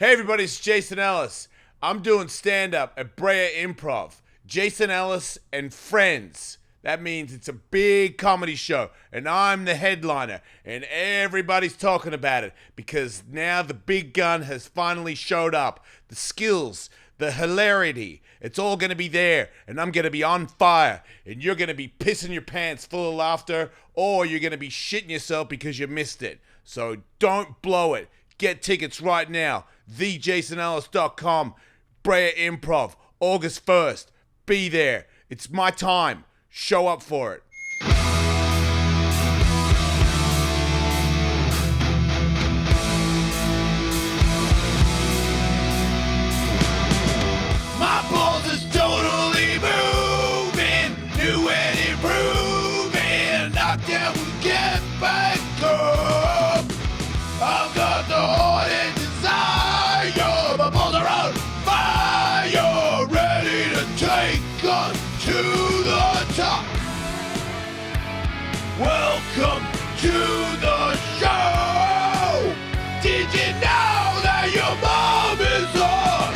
Hey everybody, it's Jason Ellis. I'm doing stand-up at Brea Improv. Jason Ellis and Friends. That means it's a big comedy show, and I'm the headliner, and everybody's talking about it because now the big gun has finally showed up. The skills, the hilarity, it's all going to be there, and I'm going to be on fire, and you're going to be pissing your pants full of laughter, or you're going to be shitting yourself because you missed it. So don't blow it. Get tickets right now. thejasonellis.com. Brea Improv, August 1st. Be there. It's my time. Show up for it. My balls is totally moving, new and improving. Knockdown, we get back up. I've got the heart and desire. My balls are on fire, ready to take us to the top. Welcome to the show. Did you know that your mom is on?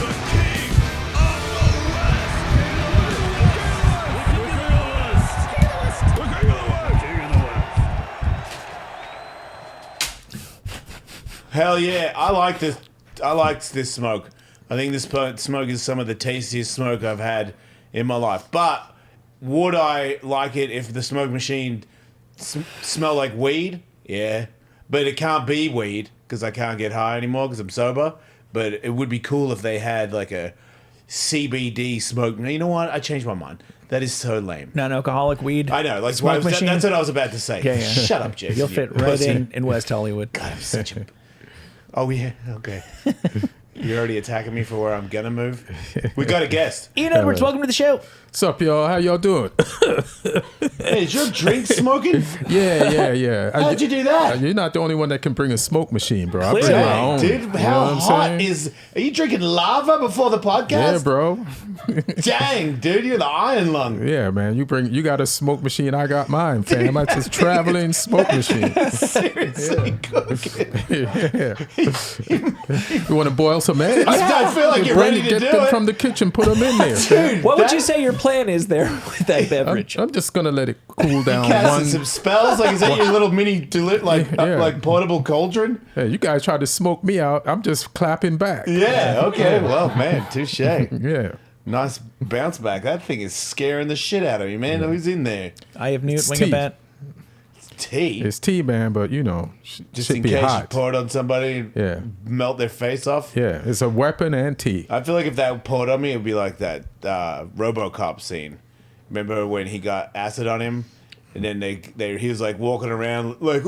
The king of the West. Hell yeah, I like this. I like this smoke. I think this smoke is some of the tastiest smoke I've had in my life. But would I like it if the smoke machine smelled like weed? Yeah. But it can't be weed because I can't get high anymore because I'm sober. But it would be cool if they had like a CBD smoke. You know what? I changed my mind. That is so lame. Non-alcoholic weed. I know. Like smoke machine. That's what I was about to say. Yeah. Shut up, Jason. You'll fit right in West Hollywood. God, I'm such a... Oh, yeah? Okay. You're already attacking me for where I'm gonna move? We got a guest. Ian Edwards, welcome to the show. What's up, y'all? How y'all doing? Hey, is your drink smoking? Yeah. How'd you do that? You're not the only one that can bring a smoke machine, bro. I bring Clearly. my own. Dude, how hot is... Are you drinking lava before the podcast? Yeah, bro. Dang, dude, you're the iron lung. Yeah, man. You got a smoke machine. I got mine, fam. I just traveling smoke machine. Seriously, cooking. Yeah. You want to boil some eggs? I feel like you're ready to Get do them it. from the kitchen. Put them in there. Dude, What would you say your plan is there with that beverage? I'm just gonna let it cool down. casting some spells? Like, is that your little mini like portable cauldron? Hey, you guys try to smoke me out. I'm just clapping back. Yeah, okay. Well, man, touche. Yeah. Nice bounce back. That thing is scaring the shit out of me, man. Who's in there? I have Newt It's Wingabat. Tea. It's tea, man, but you know, Just should in be case you hot. pour it on somebody, Yeah. melt their face off. Yeah, it's a weapon and tea. I feel like if that poured on me, it would be like that Robocop scene. Remember when he got acid on him, and then he was like walking around like,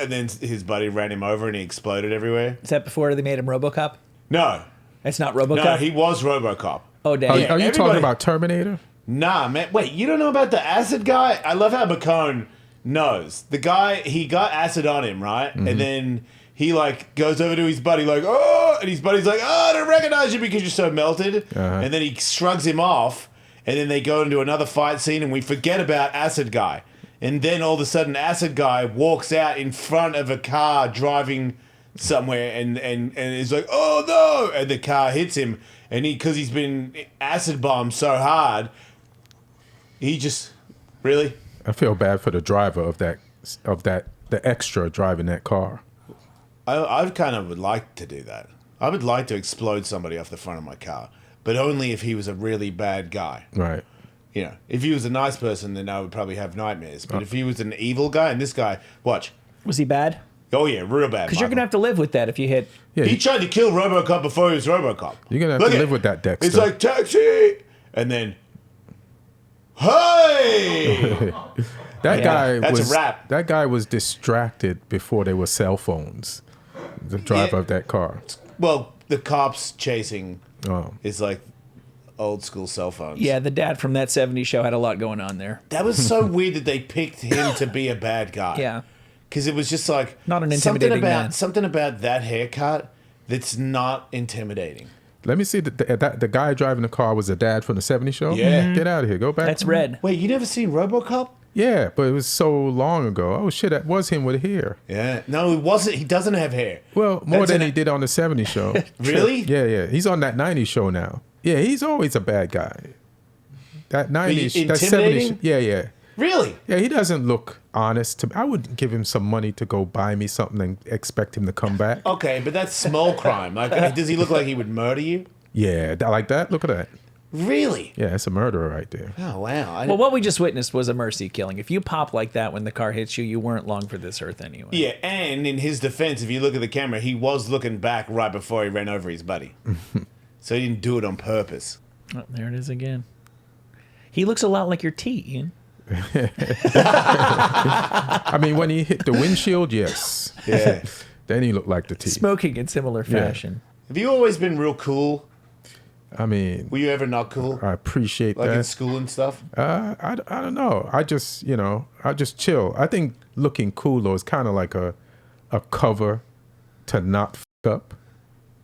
and then his buddy ran him over and he exploded everywhere. Is that before they made him RoboCop? No, It's not RoboCop? no, he was Robocop. Oh, damn. Are Yeah, you everybody- talking about Terminator? Nah, man. Wait, you don't know about the acid guy? I love how McCone knows. The guy, he got acid on him, right? Mm-hmm. And then he, like, goes over to his buddy, like, oh! And his buddy's like, oh, I don't recognize you because you're so melted. Uh-huh. And then he shrugs him off. And then they go into another fight scene and we forget about acid guy. And then all of a sudden, acid guy walks out in front of a car driving somewhere and is like, oh, no! And the car hits him. And because he's been acid bombed so hard, he just... Really? I feel bad for the driver of the extra driving that car. I kind of would like to do that. I would like to explode somebody off the front of my car, but only if he was a really bad guy. Right. You know, if he was a nice person, then I would probably have nightmares. But if he was an evil guy, and this guy, watch. Was he bad? Oh yeah, real bad. Because you're going to have to live with that if you hit... Yeah, He tried to kill RoboCop before he was RoboCop. You're gonna have Look to at live it. with that, Dexter. It's like taxi, and then, hey. that Yeah, guy that's a was wrap. That guy was distracted before there were cell phones. The driver Yeah. of that car. Well, the cops chasing Oh. is like old school cell phones. Yeah, the dad from that 70s show had a lot going on there. That was so weird that they picked him to be a bad guy. Yeah. Because it was just like Not an intimidating man. something about that haircut that's not intimidating. Let me see. The guy driving the car was the dad from the '70s show? Yeah. Get out of here. Go back. That's Red. Wait, you never seen Robocop? Yeah, but it was so long ago. Oh, shit, that was him with hair. Yeah. No, it wasn't. He doesn't have hair. Well, more That's than an- he did on the '70s show. Really? Yeah. He's on that '90s show now. Yeah, he's always a bad guy. That '90s, that intimidating? '70s. Yeah. Really? Yeah, he doesn't look honest to me. I wouldn't give him some money to go buy me something and expect him to come back. Okay, but that's small crime. Like, does he look like he would murder you? Yeah, like that. Look at that. Really? Yeah, it's a murderer right there. Oh, wow. Well, what we just witnessed was a mercy killing. If you pop like that when the car hits you, you weren't long for this earth anyway. Yeah, and in his defense, if you look at the camera, he was looking back right before he ran over his buddy. So he didn't do it on purpose. Oh, there it is again. He looks a lot like your T, Ian. I mean, when he hit the windshield, yes. Yeah. Then he looked like the T. Smoking in similar fashion. Have you always been real cool? I mean, Were you ever not cool? I appreciate Like in that. school and stuff? I don't know. I just chill. I think looking cool, though, is kind of like a cover to not f up.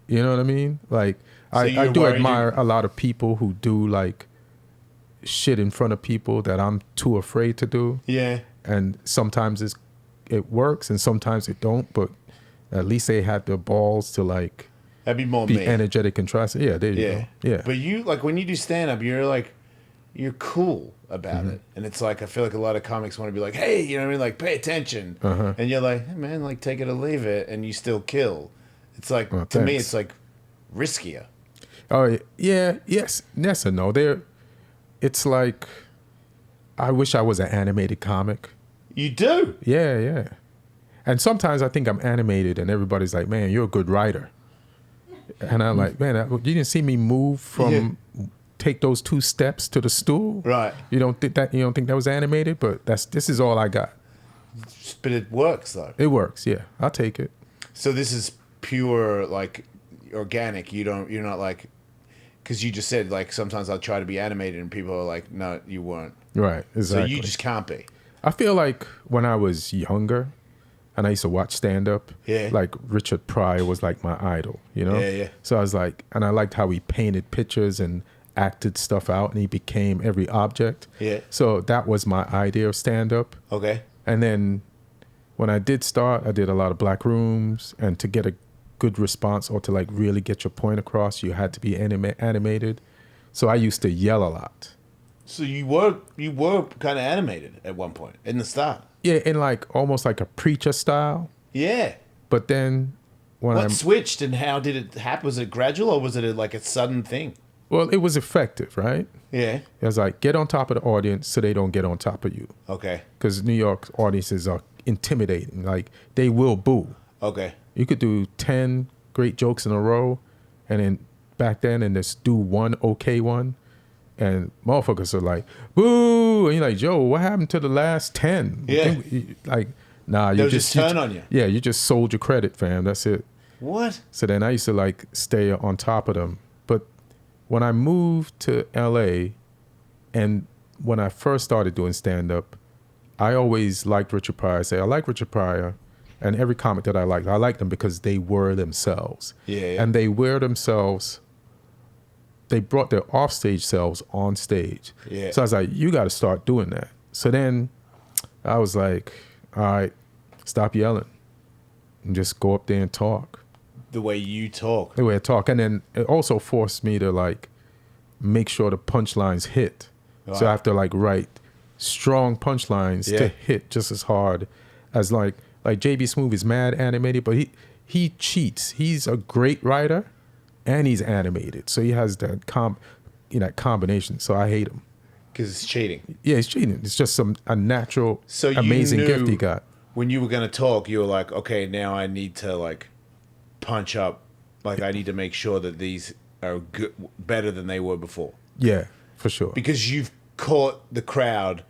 You know what I mean? Like, I you're do worried admire a lot of people who do, like, shit in front of people that I'm too afraid to do. Yeah. And sometimes it works and sometimes it don't, but at least they had the balls to, like, That'd be more be me. energetic and try. Yeah, there you Yeah. go. Yeah. But you, like, when you do stand up, you're cool about it. And it's like, I feel like a lot of comics want to be like, hey, you know what I mean? Like, pay attention. And you're like, hey, man, like, take it or leave it. And you still kill. It's like, Well, to me, thanks. it's like riskier. Oh, yeah. Yes and no. It's like, I wish I was an animated comic. You do. Yeah. And sometimes I think I'm animated and everybody's like, man, you're a good writer. And I'm like, man, you didn't see me move from take those 2 steps to the stool? Right. You don't think that was animated? But this is all I got. But it works, though. It works, yeah. I'll take it. So this is pure, like, organic. You're not like, because you just said, like, sometimes I'll try to be animated and people are like, no, you weren't. Right, exactly. So you just can't be. I feel like when I was younger and I used to watch stand-up, like Richard Pryor was like my idol, you know? Yeah. So I was like, and I liked how he painted pictures and acted stuff out and he became every object. Yeah. So that was my idea of stand-up. Okay. And then when I did start, I did a lot of black rooms, and to get a good response or to like really get your point across, you had to be animated. So I used to yell a lot. So you were kind of animated at one point in the start. Yeah, in like almost like a preacher style. Yeah. But then when What switched and how did it happen? Was it gradual or was it like a sudden thing? well, it was effective, right? Yeah. It was like, get on top of the audience so they don't get on top of you. Okay. Because New York audiences are intimidating. Like, they will boo. Okay. You could do 10 great jokes in a row, and then back then, and just do one okay one, and motherfuckers are like, boo! And you're like, Joe, what happened to the last 10? Yeah. Like, nah, you They'll just turn on you. Yeah, you just sold your credit, fam. That's it. What? So then I used to like stay on top of them. But when I moved to LA, and when I first started doing stand-up, I always liked Richard Pryor. I like Richard Pryor, and every comic that I liked them because they were themselves. Yeah. And they were themselves. They brought their offstage selves on stage. Yeah. So I was like, you got to start doing that. So then I was like, all right, stop yelling and just go up there and talk. The way you talk. The way I talk. And then it also forced me to like make sure the punchlines hit. Wow. So I have to like write strong punchlines Yeah. to hit just as hard as like JB Smoove is mad animated, but he cheats. He's a great writer and he's animated. So he has that combination. So I hate him. Because it's cheating. Yeah, he's cheating. It's just a natural, So you amazing knew gift he got. When you were going to talk, you were like, okay, now I need to like punch up. Like I need to make sure that these are good, better than they were before. Yeah, for sure. Because you've caught the crowd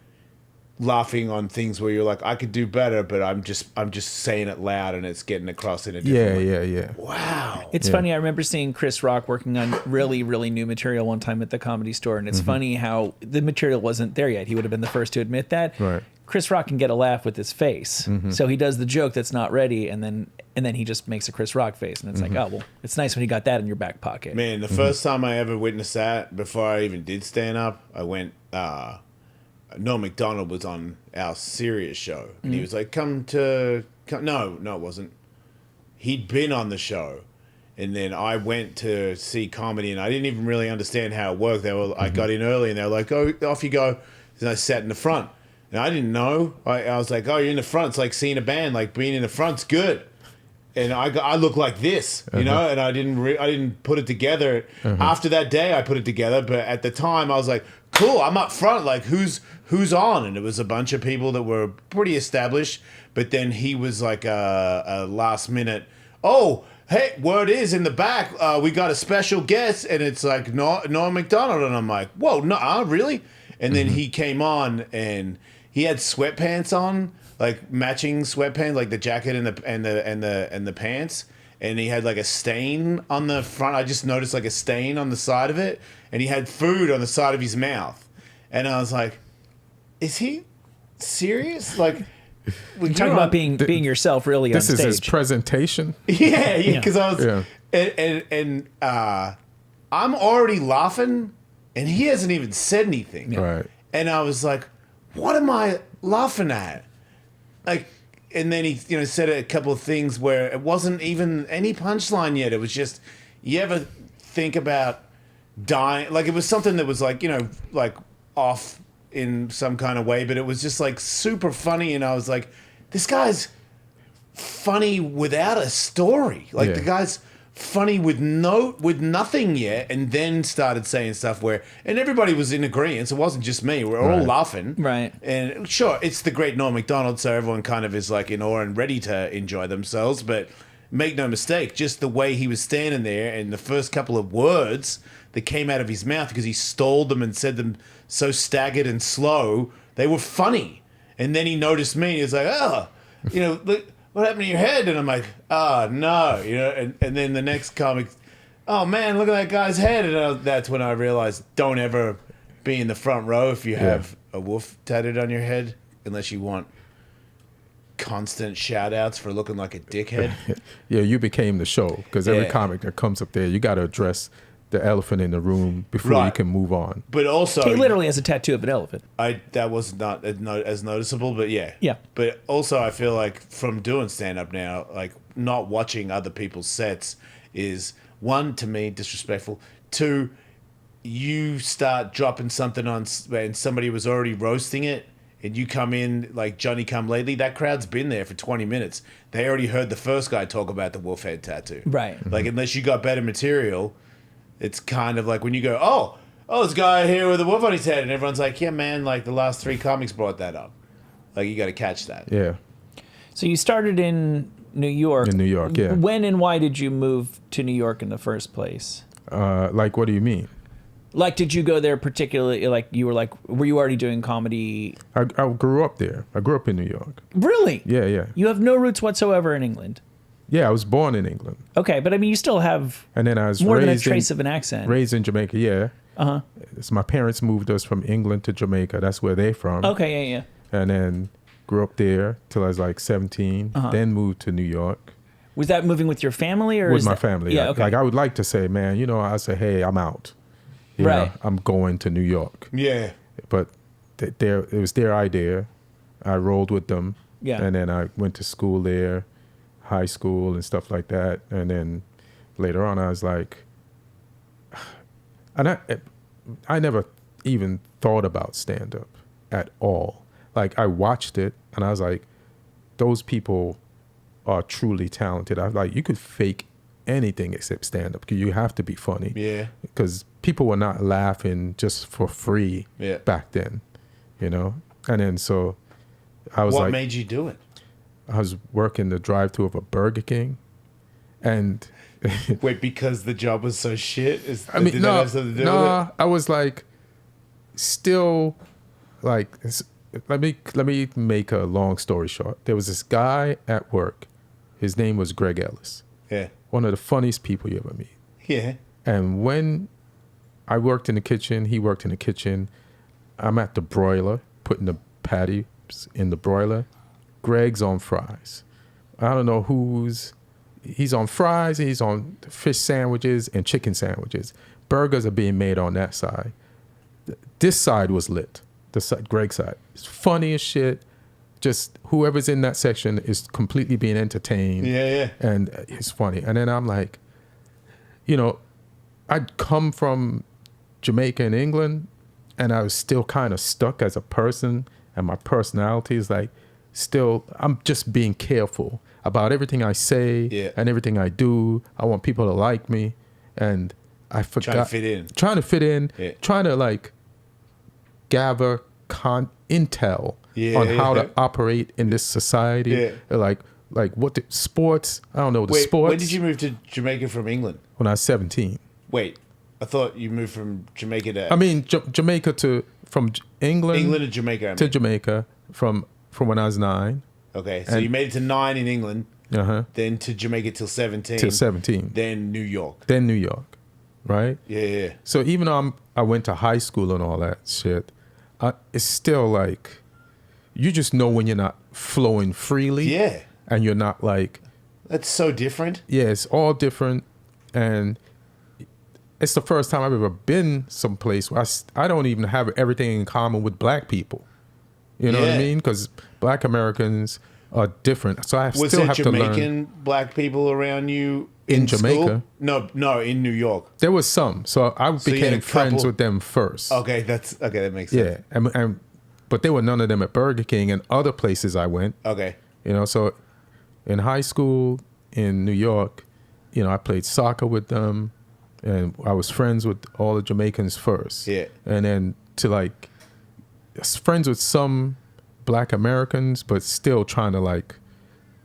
laughing on things where you're like, I could do better, but I'm just saying it loud and it's getting across in a different way. Yeah. Wow. It's Yeah. funny. I remember seeing Chris Rock working on really, really new material one time at the Comedy Store, and it's funny how the material wasn't there yet. He would have been the first to admit that. Right. Chris Rock can get a laugh with his face, so he does the joke that's not ready, and then And then he just makes a Chris Rock face, and it's like, oh well, it's nice when you got that in your back pocket. Man, the first time I ever witnessed that, before I even did stand up, I went. Noel McDonald was on our Sirius show, and he was like, No, it wasn't. He'd been on the show, and then I went to see comedy, and I didn't even really understand how it worked. I got in early, and they were like, "Oh, off you go." And I sat in the front, and I didn't know. I was like, "Oh, you're in the front. It's like seeing a band. Like being in the front's good." And I look like this, you know, and I didn't put it together. After that day, I put it together, but at the time, I was like, "Cool, I'm up front. Like, who's on?" And it was a bunch of people that were pretty established. But then he was like a last minute. Oh, hey, word is in the back, we got a special guest, and it's like Noah McDonald, and I'm like, whoa, no, really? And then he came on, and he had sweatpants on. Like matching sweatpants, like the jacket and the pants, and he had like a stain on the front. I just noticed like a stain on the side of it, and he had food on the side of his mouth, and I was like, "Is he serious?" Like, we talk about being yourself really on stage. This is his presentation. Yeah, because I was, and I'm already laughing, and he hasn't even said anything, Right? And I was like, "What am I laughing at?" Like, and then he, said a couple of things where it wasn't even any punchline yet. It was just, you ever think about dying? Like, it was something that was like, like off in some kind of way, but it was just like super funny. And I was like, this guy's funny without a story. Like, the guy's funny with nothing yet, and then started saying stuff and everybody was in agreement. It wasn't just me. We're all laughing. Right. And sure, it's the great Noel McDonald, so everyone kind of is like in awe and ready to enjoy themselves. But make no mistake, just the way he was standing there and the first couple of words that came out of his mouth, because he stalled them and said them so staggered and slow, they were funny. And then he noticed me, and he was like, oh, look, what happened to your head? And I'm like, oh, no. And then the next comic, oh, man, look at that guy's head. And that's when I realized, don't ever be in the front row if you have a wolf tattooed on your head, unless you want constant shout-outs for looking like a dickhead. Yeah, you became the show, because every comic that comes up there, you got to address the elephant in the room before you can move on. But also, he literally has a tattoo of an elephant. That was not as noticeable, but yeah. But also, I feel like from doing stand-up now, like not watching other people's sets is, one, to me, disrespectful. Two, you start dropping something on and somebody was already roasting it, and you come in like Johnny Come Lately. That crowd's been there for 20 minutes. They already heard the first guy talk about the wolf head tattoo. Right. Like, unless you got better material, it's kind of like when you go, oh, this guy here with a wolf on his head, and everyone's like, yeah, man, like the last 3 comics brought that up. Like, you got to catch that. Yeah. So you started in New York. In New York, yeah. When and why did you move to New York in the first place? Like, what do you mean? Like, did you go there particularly, like, were you already doing comedy? I grew up there. I grew up in New York. Really? Yeah. You have no roots whatsoever in England? Yeah, I was born in England. Okay, but I mean, you still have and then I was more than a trace of an accent. Raised in Jamaica, yeah. Uh-huh. So my parents moved us from England to Jamaica. That's where they're from. Okay, yeah. And then grew up there till I was like 17. Then moved to New York. Was that moving with your family or with my family? Yeah, okay. Like, I would like to say, man, I say, hey, I'm out. You know, I'm going to New York. Yeah. But it was their idea. I rolled with them. Yeah. And then I went to school there, high school and stuff like that. And then later on, I was like, and I never even thought about stand-up at all. Like, I watched it and I was like, those people are truly talented. I was like, you could fake anything except stand-up because you have to be funny. Yeah. Because people were not laughing just for free back then, And then so I was what made you do it? I was working the drive-thru of a Burger King, and wait, because the job was so shit? That have something to do with it? I was like, still, like, let me make a long story short. There was this guy at work. His name was Greg Ellis. Yeah. One of the funniest people you ever meet. Yeah. And when I worked in the kitchen, he worked in the kitchen. I'm at the broiler, putting the patties in the broiler. Greg's on fries. I don't know who's he's on fries, he's on fish sandwiches and chicken sandwiches. Burgers are being made on that side. This side was lit. The side, Greg's side. It's funny as shit. Just whoever's in that section is completely being entertained. Yeah. And it's funny. And then I'm like, you know, I'd come from Jamaica and England, and I was still kind of stuck as a person, and my personality is like, still, I'm just being careful about everything I say and everything I do. I want people to like me, and I forgot. Trying to fit in. Trying to like gather intel on how to operate in this society. Like what the sports, I don't know, sports. When did you move to Jamaica from England? When I was 17. Wait, I thought you moved from Jamaica to... I mean, Jamaica from England... England to Jamaica, to Jamaica from when I was 9. Okay, so you made it to 9 in England, then to Jamaica till 17. Till 17. Then New York. Right? Yeah. So even though I went to high school and all that shit, it's still like, you just know when you're not flowing freely. Yeah. And you're not like... That's so different. Yeah, it's all different. And it's the first time I've ever been someplace where I don't even have everything in common with black people. You know what I mean? Because black Americans are different. So I still have to learn. Was there Jamaican black people around you in Jamaica? School? No, in New York. There was some. So I became friends with them first. Okay, that makes sense. Yeah, but there were none of them at Burger King and other places I went. Okay. You know, so in high school in New York, you know, I played soccer with them, and I was friends with all the Jamaicans first. Yeah. And then to like, friends with some black Americans, but still trying to like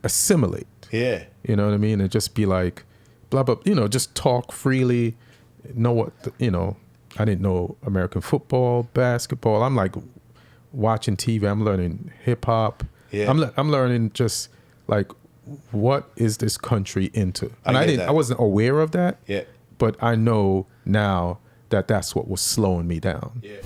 assimilate. Yeah. You know what I mean? And just be like, blah, blah, you know, just talk freely, know what, you know, I didn't know American football, basketball. I'm like watching TV, I'm learning hip hop. Yeah. I'm learning just like, what is this country into? And I wasn't aware of that. Yeah. But I know now that that's what was slowing me down. Yeah.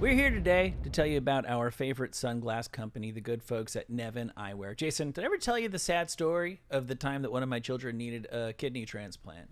We're here today to tell you about our favorite sunglass company, the good folks at Nevin Eyewear. Jason, did I ever tell you the sad story of the time that one of my children needed a kidney transplant?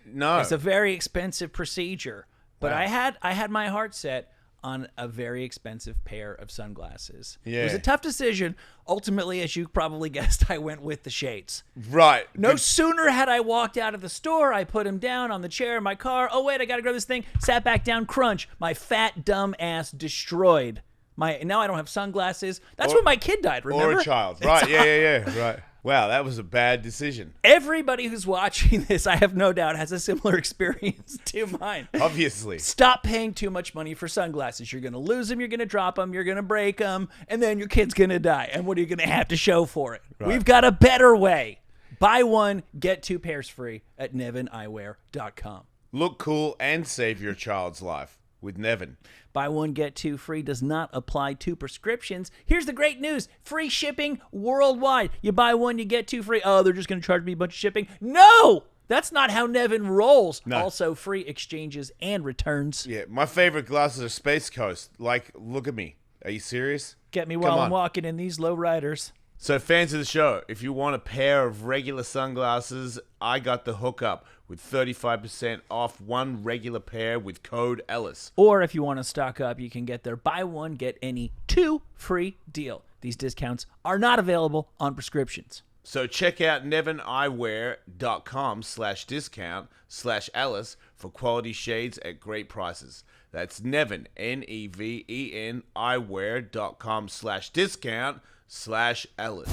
No. It's a very expensive procedure, but I had my heart set on a very expensive pair of sunglasses. Yeah. It was a tough decision. Ultimately, as you probably guessed, I went with the shades. Right. No sooner had I walked out of the store, I put him down on the chair in my car. Oh, wait, I got to grab this thing. Sat back down, crunch. My fat, dumb ass destroyed. Now I don't have sunglasses. That's when my kid died, remember? Or a child. Right, yeah. Right. Wow, that was a bad decision. Everybody who's watching this, I have no doubt, has a similar experience to mine. Obviously. Stop paying too much money for sunglasses. You're going to lose them, you're going to drop them, you're going to break them, and then your kid's going to die. And what are you going to have to show for it? Right. We've got a better way. Buy one, get 2 pairs free at nevineyewear.com. Look cool and save your child's life with Nevin. Buy one, get 2 free does not apply to prescriptions. Here's the great news. Free shipping worldwide. You buy one, you get 2 free. Oh, they're just going to charge me a bunch of shipping. No! That's not how Nevin rolls. No. Also, free exchanges and returns. Yeah, my favorite glasses are Space Coast. Like, look at me. Are you serious? Get me while I'm walking in these low riders. So fans of the show, if you want a pair of regular sunglasses, I got the hookup with 35% off one regular pair with code Ellis. Or if you want to stock up, you can get their buy one, get any 2 free deal. These discounts are not available on prescriptions. So check out nevineyewear.com/discount/Ellis for quality shades at great prices. That's Nevin, Neven, eyewear.com/discount/Ellis.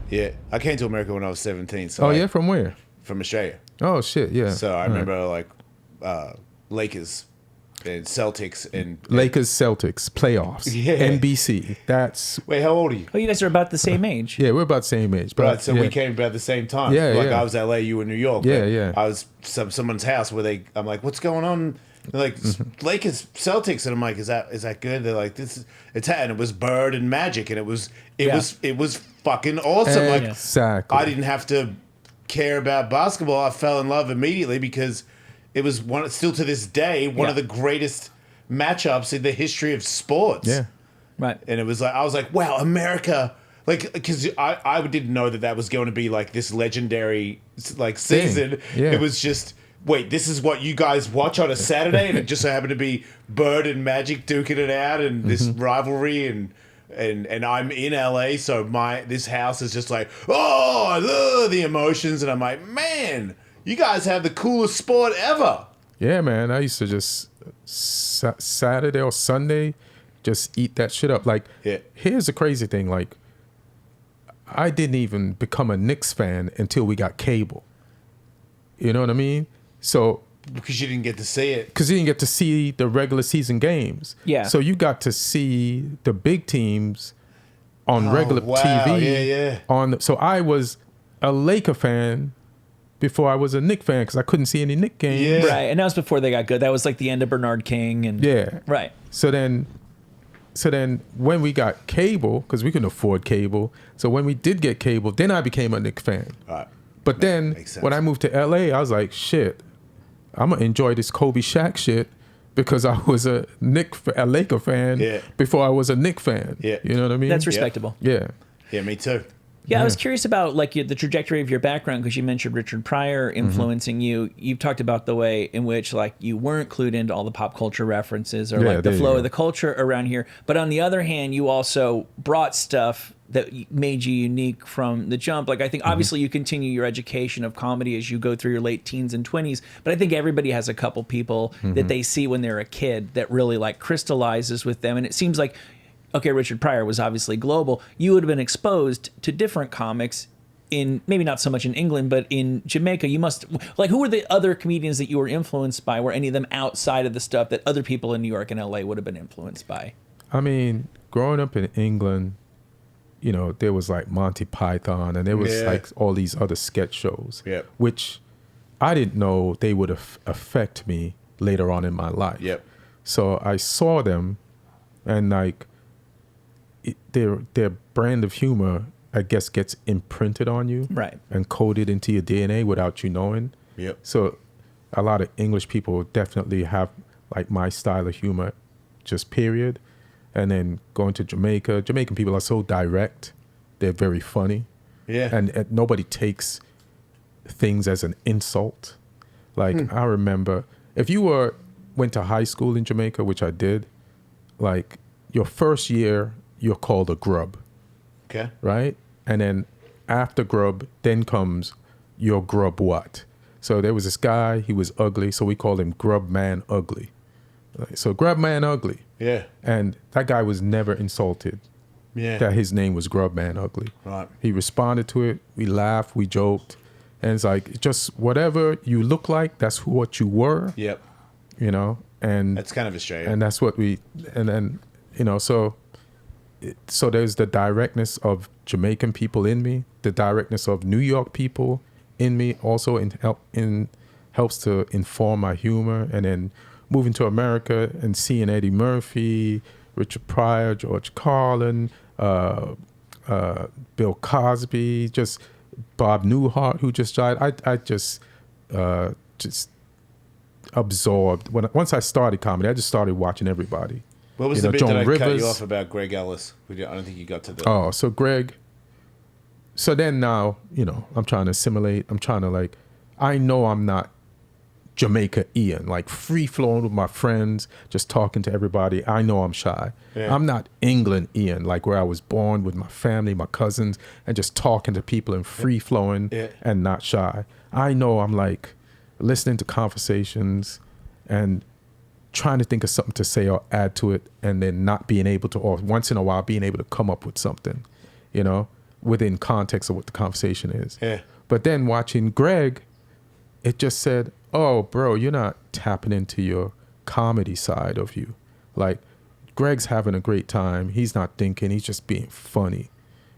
Yeah, I came to America when I was 17. So from where? From Australia. Oh, shit, yeah. So I remember Lakers and Celtics and Lakers Celtics playoffs. Yeah. NBC. Wait, how old are you? Oh, you guys are about the same age. Yeah, we're about the same age. But, right, so we came about the same time. Yeah, I was LA, you were New York. Yeah. I was someone's house where I'm like, what's going on? They're like, Lakers Celtics, and I'm like, is that good? They're like, and it was Bird and Magic, and it was fucking awesome. Exactly. Like, I didn't have to care about basketball. I fell in love immediately because it was still to this day one of the greatest matchups in the history of sports. Yeah. Right. And it was like, I was like, wow, America. Like, because I didn't know that was going to be like this legendary like season. Yeah. It was just, wait, this is what you guys watch on a Saturday, and it just so happened to be Bird and Magic duking it out, and this rivalry, and I'm in LA, so this house is just like, oh, I love the emotions, and I'm like, man, you guys have the coolest sport ever. Yeah, man. I used to just Saturday or Sunday, just eat that shit up. Like, here's the crazy thing. Like, I didn't even become a Knicks fan until we got cable. You know what I mean? So because you didn't get to see it. Because you didn't get to see the regular season games. Yeah. So you got to see the big teams on regular TV. Yeah. So I was a Laker fan before I was a Knicks fan because I couldn't see any Knicks games. Yeah. Right. And that was before they got good. That was like the end of Bernard King. And Yeah. Right. So then when we got cable, because we couldn't afford cable, so when we did get cable, then I became a Knicks fan. All right. But then when I moved to LA, I was like, shit, I'm going to enjoy this Kobe Shaq shit because I was a Laker fan before I was a Knicks fan. Yeah. You know what I mean? That's respectable. Yeah. Yeah, me too. Yeah, I was curious about like the trajectory of your background because you mentioned Richard Pryor influencing you. You've talked about the way in which like you weren't clued into all the pop culture references or like the flow of the culture around here. But on the other hand, you also brought stuff that made you unique from the jump. Like I think obviously you continue your education of comedy as you go through your late teens and 20s, but I think everybody has a couple people that they see when they're a kid that really like crystallizes with them. And it seems like, okay, Richard Pryor was obviously global. You would have been exposed to different comics in, maybe not so much in England, but in Jamaica. You must, like, who were the other comedians that you were influenced by? Were any of them outside of the stuff that other people in New York and LA would have been influenced by? I mean, growing up in England, you know, there was like Monty Python and there was like all these other sketch shows, which I didn't know they would affect me later on in my life. So I saw them and like, their brand of humor, I guess, gets imprinted on you, right, and coded into your DNA without you knowing. So a lot of English people definitely have like my style of humor, just period. And then going to Jamaica, Jamaican people are so direct; they're very funny, and nobody takes things as an insult. Like I remember, if you went to high school in Jamaica, which I did, like your first year, you're called a grub. Okay. Right? And then after grub, then comes your grub what? So there was this guy, he was ugly, so we called him Grub Man Ugly. So Grub Man Ugly. Yeah. And that guy was never insulted. That his name was Grub Man Ugly. Right. He responded to it, we laughed, we joked. And it's like, just whatever you look like, that's what you were. Yep. You know? And that's kind of Australian. And that's what and then, you know, so there's the directness of Jamaican people in me, the directness of New York people in me also helps to inform my humor. And then moving to America and seeing Eddie Murphy, Richard Pryor, George Carlin, Bill Cosby, just Bob Newhart, who just died. I just absorbed. Once I started comedy, I just started watching everybody. What was the bit that I cut you off about Greg Ellis? I don't think you got to the... Oh, so Greg... So then now, you know, I'm trying to assimilate. I'm trying to like... I know I'm not Jamaica Ian, like free-flowing with my friends, just talking to everybody. I know I'm shy. I'm not England Ian, like where I was born with my family, my cousins, and just talking to people and free-flowing and not shy. I know I'm like listening to conversations and trying to think of something to say or add to it, and then not being able to, or once in a while being able to come up with something, you know, within context of what the conversation is. But then watching Greg, it just said, oh, bro, you're not tapping into your comedy side of you. Like, Greg's having a great time. He's not thinking. He's just being funny.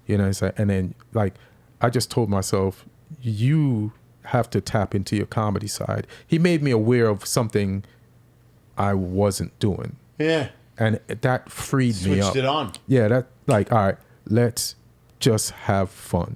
You know, and then, like, I just told myself, you have to tap into your comedy side. He made me aware of something I wasn't doing. And that freed me up. Switched it on. Yeah, that, like, all right, let's just have fun.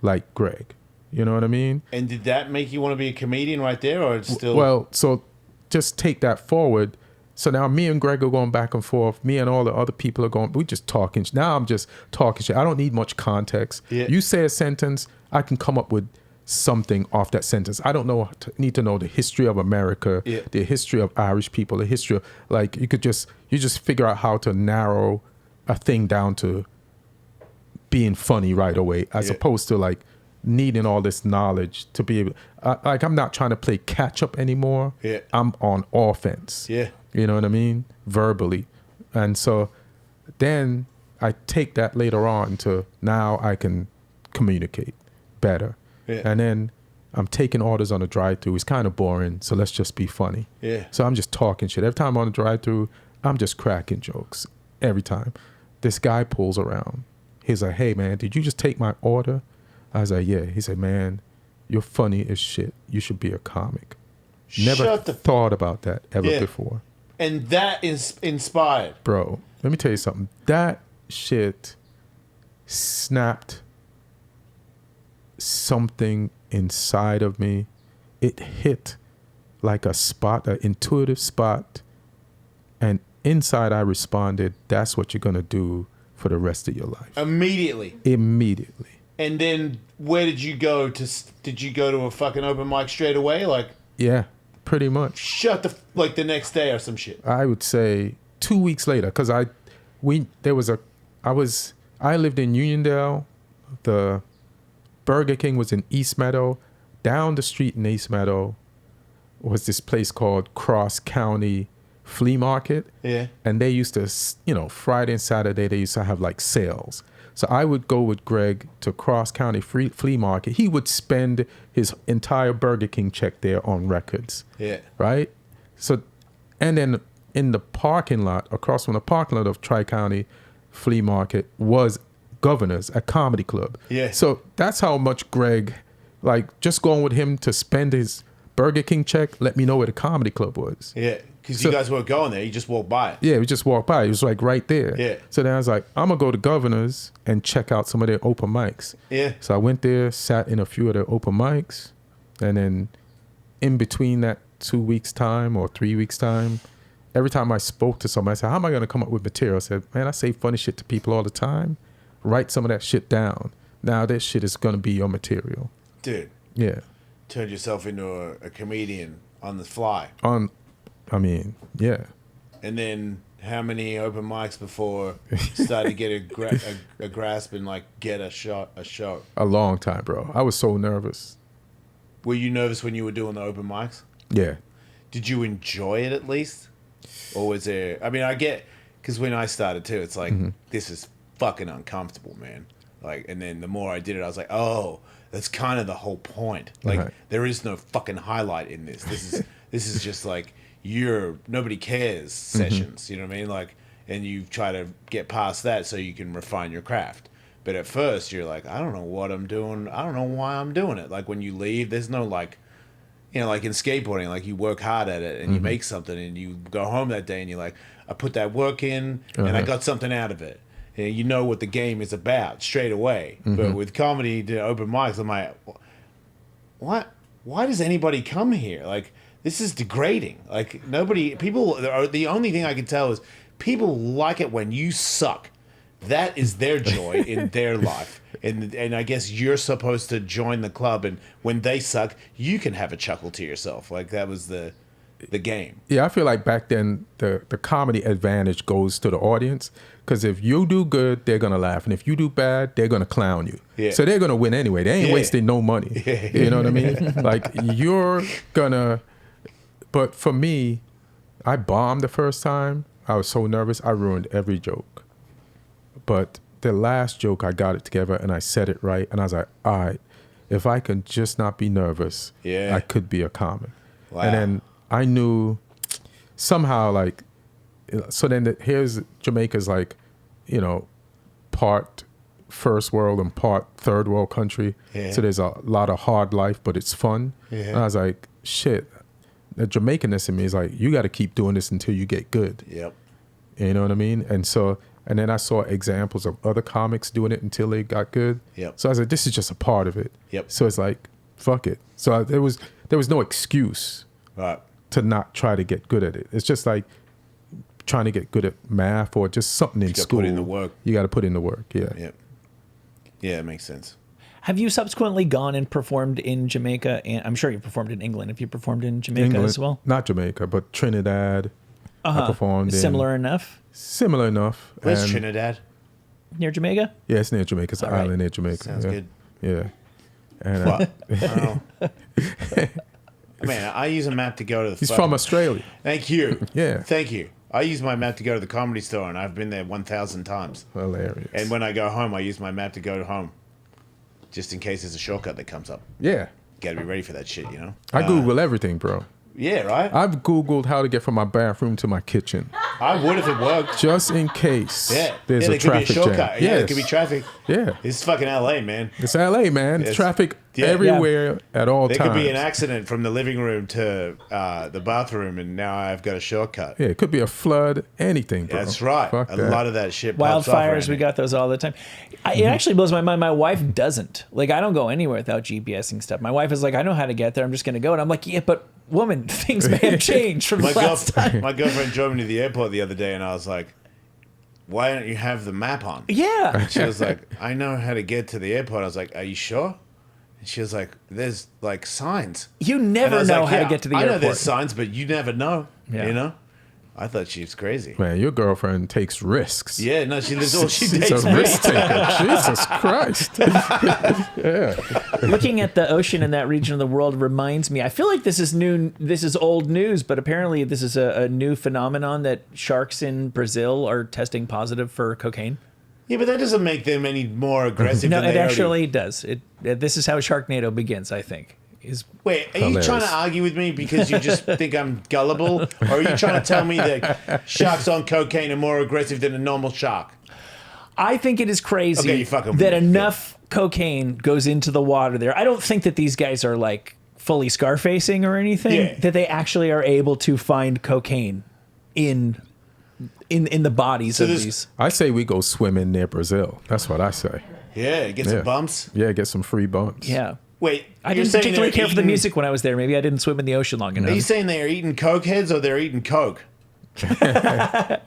Like Greg. You know what I mean? And did that make you want to be a comedian right there, or it's still... Well, so just take that forward. So now me and Greg are going back and forth. Me and all the other people are going, we just talking. Now I'm just talking shit. I don't need much context. Yeah. You say a sentence, I can come up with something off that sentence. I don't need to know the history of America, the history of Irish people, the history of, like, you just figure out how to narrow a thing down to being funny right away, as opposed to like needing all this knowledge to be able, like, I'm not trying to play catch up anymore. Yeah. I'm on offense. Yeah. You know what I mean? Verbally. And so then I take that later on to now I can communicate better. Yeah. And then I'm taking orders on the drive-thru. It's kind of boring, so let's just be funny. Yeah. So I'm just talking shit. Every time I'm on the drive-thru, I'm just cracking jokes. Every time. This guy pulls around. He's like, hey, man, did you just take my order? I was like, yeah. He said, man, you're funny as shit. You should be a comic. Never thought about that ever before. And that is inspired. Bro, let me tell you something. That shit snapped something inside of me. It hit like a spot, an intuitive spot. And inside I responded, that's what you're going to do for the rest of your life. Immediately. And then where did you go did you go to a fucking open mic straight away? Like, yeah, pretty much. like the next day or some shit. I would say 2 weeks later, because I lived in Uniondale. The Burger King was in East Meadow. Down the street in East Meadow was this place called Cross County Flea Market. Yeah. And they used to, Friday and Saturday, they used to have like sales. So I would go with Greg to Cross County Flea Market. He would spend his entire Burger King check there on records. Yeah. Right? So, and then in the parking lot, across from the parking lot of Tri-County Flea Market was Governor's, a comedy club. Yeah. So that's how much Greg, like, just going with him to spend his Burger King check, let me know where the comedy club was. Yeah. Because you guys weren't going there. You just walked by it. Yeah, we just walked by. It was like right there. Yeah. So then I was like, I'm going to go to Governor's and check out some of their open mics. Yeah. So I went there, sat in a few of their open mics. And then in between that 2 weeks time or 3 weeks time, every time I spoke to somebody, I said, how am I going to come up with material? I said, man, I say funny shit to people all the time. Write some of that shit down. Now that shit is going to be your material. Dude. Yeah. Turned yourself into a comedian on the fly. Yeah. And then how many open mics before you started to get a grasp and like get a show? A long time, bro. I was so nervous. Were you nervous when you were doing the open mics? Yeah. Did you enjoy it at least? Or was there... I mean, I get... Because when I started too, it's like, this is fucking uncomfortable, man. Like, and then the more I did it, I was like, oh, that's kind of the whole point. Like, there is no fucking highlight in this. This is just like... nobody cares sessions, you know what I mean? Like, and you try to get past that so you can refine your craft. But at first you're like, I don't know what I'm doing. I don't know why I'm doing it. Like when you leave, there's no like, like in skateboarding, like you work hard at it and you make something and you go home that day and you're like, I put that work in and I got something out of it. And you know what the game is about straight away. But with comedy, open mics, I'm like, what? Why does anybody come here? Like, this is degrading. Like, the only thing I can tell is people like it when you suck. That is their joy in their life. And I guess you're supposed to join the club, and when they suck, you can have a chuckle to yourself. Like, that was the game. Yeah, I feel like back then, the comedy advantage goes to the audience. Because if you do good, they're going to laugh. And if you do bad, they're going to clown you. Yeah. So they're going to win anyway. They ain't wasting no money. Yeah. You know what I mean? Like, you're going to... But for me, I bombed the first time. I was so nervous. I ruined every joke. But the last joke, I got it together and I said it right. And I was like, all right, if I can just not be nervous, I could be a comic. Wow. And then I knew somehow, like, so then here's Jamaica's like, part first world and part third world country. Yeah. So there's a lot of hard life, but it's fun. Yeah. And I was like, shit. The Jamaican-ness in me is like, you got to keep doing this until you get good. Yep. You know what I mean? And then I saw examples of other comics doing it until they got good. Yep. So I was like, this is just a part of it. Yep. So it's like, fuck it. So there was no excuse to not try to get good at it. It's just like, trying to get good at math or just something in gotta school. put in the work. You got to put in the work. Yeah. Yeah, it makes sense. Have you subsequently gone and performed in Jamaica? And I'm sure you performed in England. Have you performed in Jamaica as well? Not Jamaica, but Trinidad. I performed in. Similar enough? Similar enough. Where's And- Trinidad? Near Jamaica? Yeah, it's near Jamaica. It's an All right. island near Jamaica. Sounds yeah. good. Yeah. And What? Man, I use a map to go to the. he's from Australia. Thank you. Yeah. Thank you. I use my map to go to the Comedy Store, and I've been there 1,000 times. Hilarious. And when I go home, I use my map to go home, just in case there's a shortcut that comes up. yeah. Got to be ready for that shit, you know. I Google everything, bro. Yeah, right. I've Googled how to get from my bathroom to my kitchen, I would if it worked. just in case Yeah, there's yeah, a there could be a traffic shortcut. jam. Yeah, there Yes. could be traffic. Yeah. It's fucking LA, man. It's LA, man. Yes. Traffic Yeah. everywhere at all There times. could be an accident from the living room to the bathroom, and now I've got a shortcut. Yeah, it could be a flood, anything, bro. That's right. Fuck A that. lot of that shit. pops off Wildfires, around we here. got those all the time. It actually blows my mind. My wife doesn't. Like, I don't go anywhere without GPSing stuff. My wife is like, I know how to get there. I'm just going to go. And I'm like, yeah, but woman, things may have changed from the last time. My girlfriend drove me to the airport the other day, and I was like, "Why don't you have the map on?" Yeah. She was like, "I know how to get to the airport." I was like, "Are you sure?" And she was like, "There's like signs." You And I never was know like, how "Yeah, to get to the I know airport. there's signs, but you never know. Yeah. You know." I thought she was crazy. Man, your girlfriend takes risks. Yeah, no, she lives all she She's dates a me. risk taker. Jesus Christ. Looking at the ocean in that region of the world reminds me, I feel like this is new, this is old news, but apparently this is a new phenomenon that sharks in Brazil are testing positive for cocaine. Yeah, but that doesn't make them any more aggressive. No, than it they already- actually does. This is how Sharknado begins, I think. Is Wait, are you Hilarious. trying to argue with me because you just think I'm gullible? Or are you trying to tell me that sharks on cocaine are more aggressive than a normal shark? I think it is crazy Okay, you fucking- that enough cocaine goes into the water there. I don't think that these guys are like fully scarfacing or anything. Yeah. That they actually are able to find cocaine in the bodies of there's- these. I say we go swimming near Brazil. That's what I say. Yeah, get some Yeah. bumps. Yeah, get some free bumps. Yeah. Wait, I you're didn't saying particularly they're care for the eating- music when I was there. Maybe I didn't swim in the ocean long Are you enough. saying they're eating coke heads or they're eating coke? I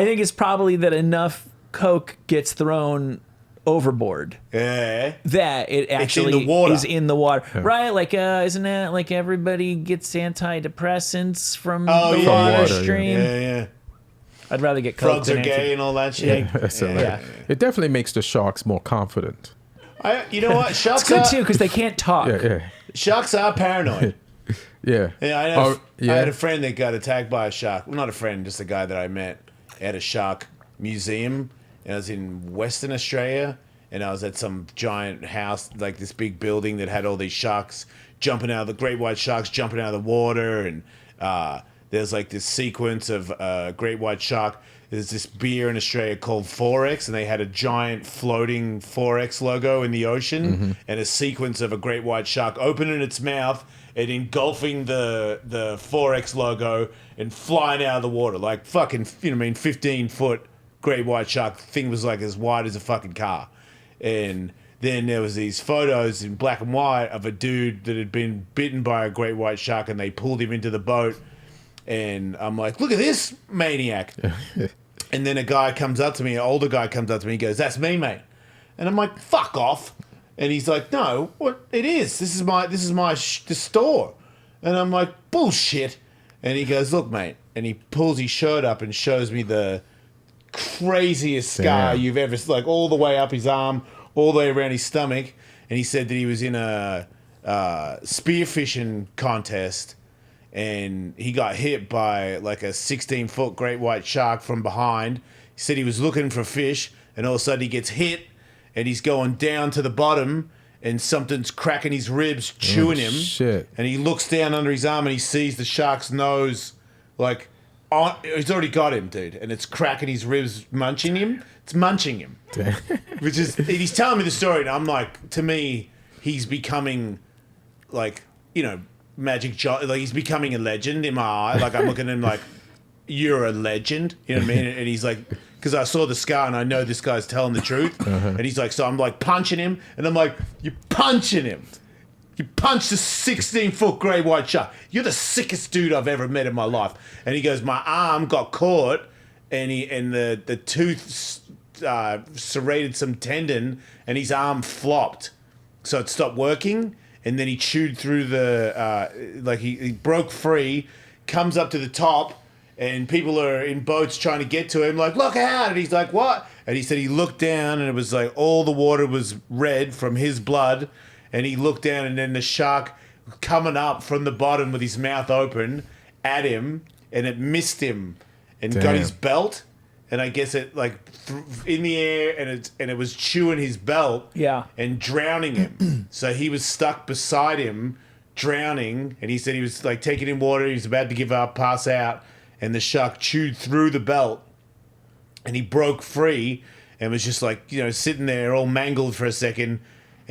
think it's probably that enough coke gets thrown overboard Yeah. that it in actually the water. is in the water. Right? Like, isn't that like everybody gets antidepressants from Oh, the yeah. water Water, yeah. stream? Yeah. I'd rather get coke Frogs than are gay and all that shit. That's it, Yeah. It definitely makes the sharks more confident. You know what? Sharks It's good are, too because they can't talk. Yeah. Sharks are paranoid. Yeah. Yeah, I yeah. had a friend that got attacked by a shark. Well, not a friend, just a guy that I met at a shark museum. And I was in Western Australia, and I was at some giant house, like this big building that had all these sharks jumping out of the great white sharks jumping out of the water. And there's like this sequence of great white shark. There's this beer in Australia called Forex, and they had a giant floating Forex logo in the ocean, and a sequence of a great white shark opening its mouth and engulfing the Forex logo and flying out of the water like fucking 15-foot great white shark. Thing was like as wide as a fucking car, and then there was these photos in black and white of a dude that had been bitten by a great white shark, and they pulled him into the boat. And I'm like, look at this maniac. And then a guy comes up to me, an older guy comes up to me, he goes, "That's me, mate." And I'm like, "Fuck off." And he's like, "No, what it is. This is my store." And I'm like, "Bullshit." And he goes, "Look, mate." And he pulls his shirt up and shows me the craziest scar Damn. you've ever, like all the way up his arm, all the way around his stomach. And he said that he was in a spearfishing contest, and he got hit by like a 16-foot great white shark from behind. He said he was looking for fish, and all of a sudden he gets hit, and he's going down to the bottom, and something's cracking his ribs, chewing him. shit. And he looks down under his arm, and he sees the shark's nose, like, he's already got him, dude, and it's cracking his ribs, munching him. It's munching him. Which is, he's telling me the story, and I'm like, to me, he's becoming, like, Magic John, like he's becoming a legend in my eye. Like I'm looking at him like, you're a legend. You know what I mean? And he's like, because I saw the scar and I know this guy's telling the truth. And he's like, so I'm like punching him, and I'm like, you're punching him. You punched a 16-foot great white shark. You're the sickest dude I've ever met in my life. And he goes, my arm got caught, and the tooth serrated some tendon, and his arm flopped. So it stopped working, and then he chewed through he broke free, comes up to the top, and people are in boats trying to get to him, like, look out! And he's like, what? And he said he looked down, and it was like all the water was red from his blood. And he looked down, and then the shark coming up from the bottom with his mouth open at him, and it missed him and got his belt. And I guess it in the air, and it was chewing his belt, and drowning him. So he was stuck beside him, drowning. And he said he was like taking in water. He was about to give up, pass out, and the shark chewed through the belt, and he broke free, and was just like sitting there all mangled for a second.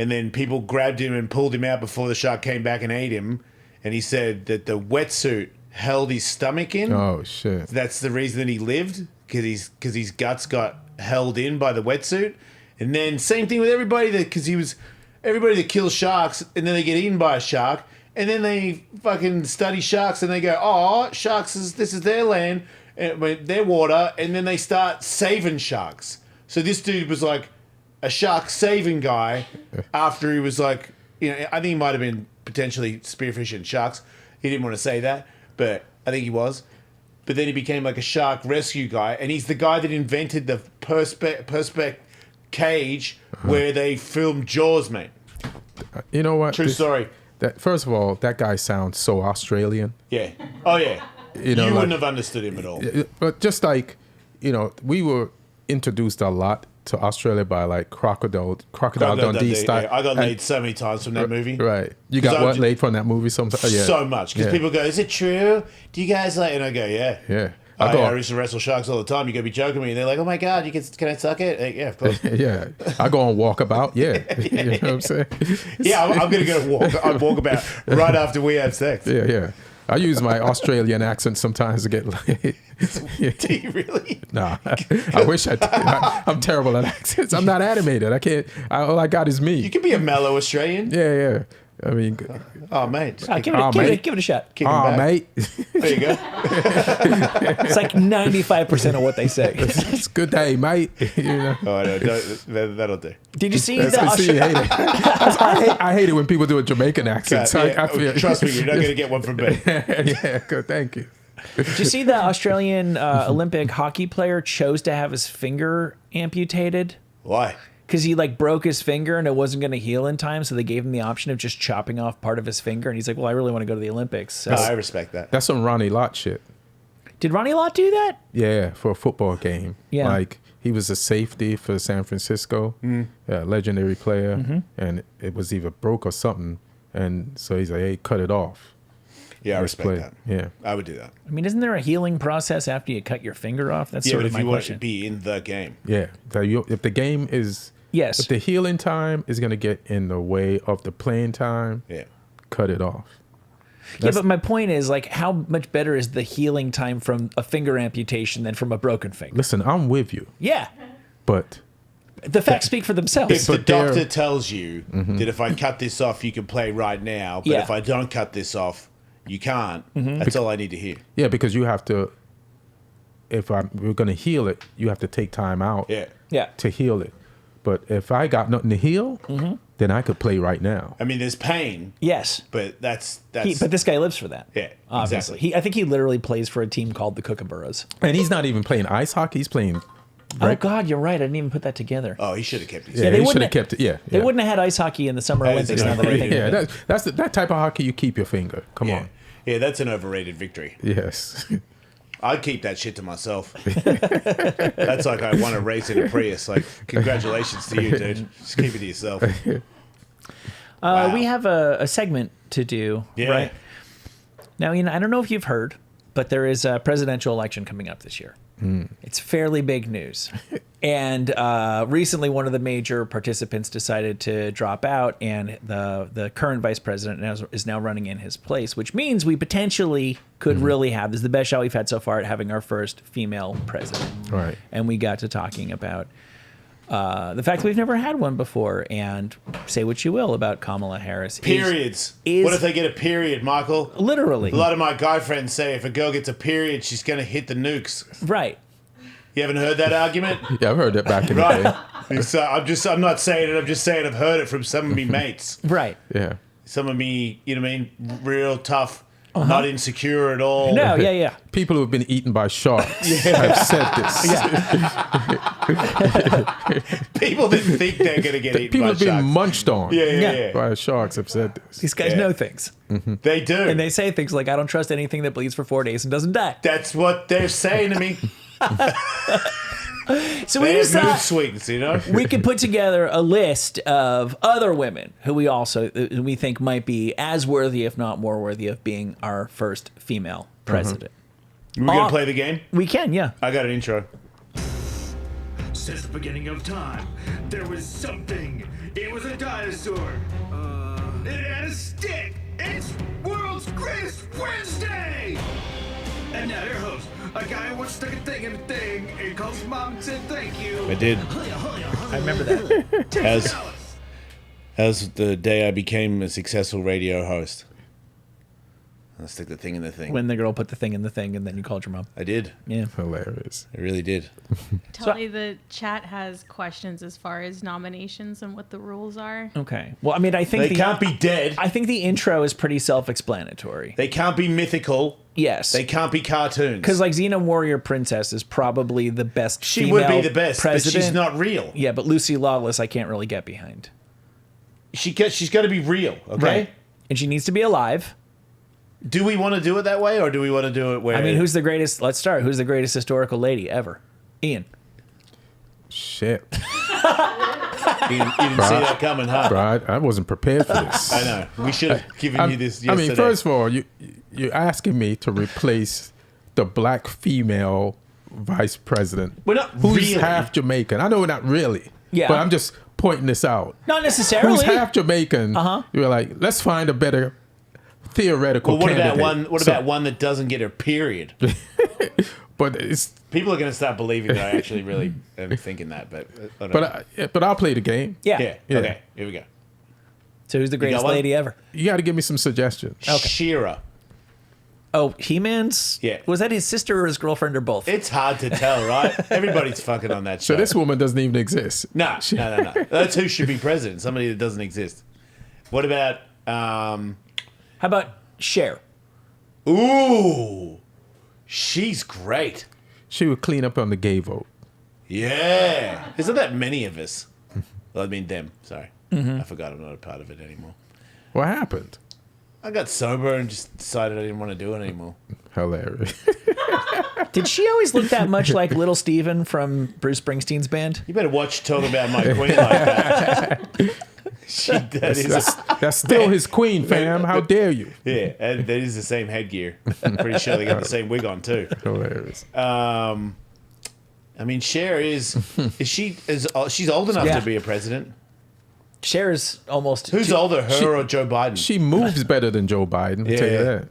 And then people grabbed him and pulled him out before the shark came back and ate him. And he said that the wetsuit held his stomach in. Oh, shit. That's the reason that he lived, because his guts got held in by the wetsuit. And then same thing with everybody that kills sharks, and then they get eaten by a shark. And then they fucking study sharks, and they go, oh, sharks, this is their land, their water. And then they start saving sharks. So this dude was like a shark saving guy after he was like, I think he might have been potentially spearfishing sharks. He didn't want to say that, but I think he was. But then he became like a shark rescue guy, and he's the guy that invented the perspex cage where they filmed Jaws, mate. You know what? True story. First of all, that guy sounds so Australian. Yeah. Oh, yeah. You wouldn't have understood him at all. But just like, we were introduced a lot to Australia by like Crocodile Dundee style. Yeah. I got laid so many times from that movie. Right. You got laid from that movie sometimes? Yeah. So much. Because people go, is it true? Do you guys like... And I go, yeah. Yeah. I used to wrestle sharks all the time. You got to be joking me. And they're like, oh my God, can I suck it? Like, yeah, of course. Yeah. I go on walkabout. Yeah. You know what I'm saying? Yeah, I'm going to go walkabout right after we have sex. Yeah, yeah. I use my Australian accent sometimes to get laid. Do you really? Nah, I wish I did. I'm terrible at accents. I'm not animated. I can't. All I got is me. You can be a mellow Australian. Yeah, yeah. I mean, mate. Give it a shot. Mate. There you go. It's like 95% of what they say. It's good day, mate. Oh, no, that'll do. Did you see that? I hate it when people do a Jamaican accent. So I feel, trust me, you're not going to get one from me. Yeah, good. Thank you. Did you see the Australian Olympic hockey player chose to have his finger amputated? Why? Because he broke his finger and it wasn't going to heal in time, so they gave him the option of just chopping off part of his finger. And he's like, "Well, I really want to go to the Olympics." So. No, I respect that. That's some Ronnie Lott shit. Did Ronnie Lott do that? Yeah, for a football game. Yeah, he was a safety for San Francisco, legendary player, and it was either broke or something, and so he's like, "Hey, cut it off." Yeah, I respect that. Yeah, I would do that. I mean, isn't there a healing process after you cut your finger off? That's sort of my question. But if you want to be in the game. Yeah, if the game is. Yes. If the healing time is going to get in the way of the playing time, cut it off. But my point is, how much better is the healing time from a finger amputation than from a broken finger? Listen, I'm with you. Yeah. But the facts speak for themselves. If the doctor tells you that if I cut this off, you can play right now, but if I don't cut this off, you can't, that's all I need to hear. Yeah, because you have to, we're going to heal it, you have to take time out to heal it. But if I got nothing to heal, then I could play right now. I mean, there's pain. Yes. But that's but this guy lives for that. Yeah, obviously. exactly. I think he literally plays for a team called the Kookaburras. And he's not even playing ice hockey. He's playing... Right? Oh, God, you're right. I didn't even put that together. Oh, he should have kept it. Yeah, he should have kept it. Yeah. They wouldn't have had ice hockey in the Summer Olympics now that I think of it. That's that type of hockey you keep your finger. Come on. Yeah, that's an overrated victory. Yes. I'd keep that shit to myself. That's like I won a race in a Prius. Like, congratulations to you, dude. Just keep it to yourself. Wow. We have a segment to do, right? Now, I don't know if you've heard, but there is a presidential election coming up this year. It's fairly big news. And recently, one of the major participants decided to drop out, and the current vice president is now running in his place, which means we potentially could really have, this is the best shot we've had so far at having our first female president. Right. And we got to talking about The fact that we've never had one before, and say what you will about Kamala Harris. Periods. is What if they get a period, Michael? literally A lot of my guy friends say if a girl gets a period, she's going to hit the nukes. right. You haven't heard that argument? Yeah, I've heard that back in the day. Right. So I'm not saying it, I'm just saying I've heard it from some of me mates. Right. Yeah. Some of me, you know what I mean? Real tough, not insecure at all. No, yeah. People who have been eaten by sharks have said this. People that think they're going to get eaten People by have been sharks. munched on Yeah. by sharks have said this. These guys know things. They do. And they say things like, I don't trust anything that bleeds for 4 days and doesn't die. That's what they're saying to me. So we They have just mood swings, you know? we could put together a list of other women who we think might be as worthy, if not more worthy, of being our first female president. We're going to play the game? We can, yeah. I got an intro. Since the beginning of time, there was something. It was a dinosaur. It had a stick. It's world's greatest Wednesday. And now your host, a guy who once stuck a thing in a thing and called his mom and said thank you. I did. I remember that. As the day I became a successful radio host. I'll stick the thing in the thing. When the girl put the thing in the thing and then you called your mom. I did. Yeah. Hilarious. I really did. Tully, the chat has questions as far as nominations and what the rules are. Okay. Well, I mean, I think They can't be dead. I think the intro is pretty self-explanatory. They can't be mythical. Yes. They can't be cartoons. Because like Xena Warrior Princess is probably the best she female would be the best, president. but she's not real. Yeah, but Lucy Lawless I can't really get behind. She's got to be real, okay? Right. And she needs to be alive. Do we want to do it that way, or do we want to do it where... I mean, who's the greatest... Let's start. Who's the greatest historical lady ever? Ian. Shit. You didn't see that coming, huh? Bro, I wasn't prepared for this. I know. We should have given you this yesterday. I mean, first of all, you're asking me to replace the black female vice president. We're not who's really. half Jamaican. I know we're not really. Yeah. But I'm just pointing this out. Not necessarily. Who's half Jamaican? Uh-huh. You're like, let's find a better theoretical Well, what candidate. about one that doesn't get her period? But it's... People are going to start believing that I actually really am thinking that, but I don't know. But I'll play the game. Yeah. Yeah. Okay. Here we go. So who's the greatest one? lady ever? You got to give me some suggestions. Shearer. Oh, He-Man's? Yeah. Was that his sister or his girlfriend or both? It's hard to tell, right? Everybody's fucking on that show. So this woman doesn't even exist. No. That's who should be president. Somebody that doesn't exist. What about? How about Cher? Ooh, she's great. She would clean up on the gay vote. Yeah, isn't that many of us? Well, I mean them. Sorry, I forgot I'm not a part of it anymore. What happened? I got sober and just decided I didn't want to do it anymore. Hilarious. Did she always look that much like Little Steven from Bruce Springsteen's band? You better watch talking about my queen like that. That's still his queen, fam. How dare you? Yeah, and that is the same headgear. I'm pretty sure they got the same wig on too. Hilarious. I mean, Cher she's old enough Yeah. to be a president. Cher's almost... Who's older, her or Joe Biden? She moves better than Joe Biden. I'll tell you Yeah. that.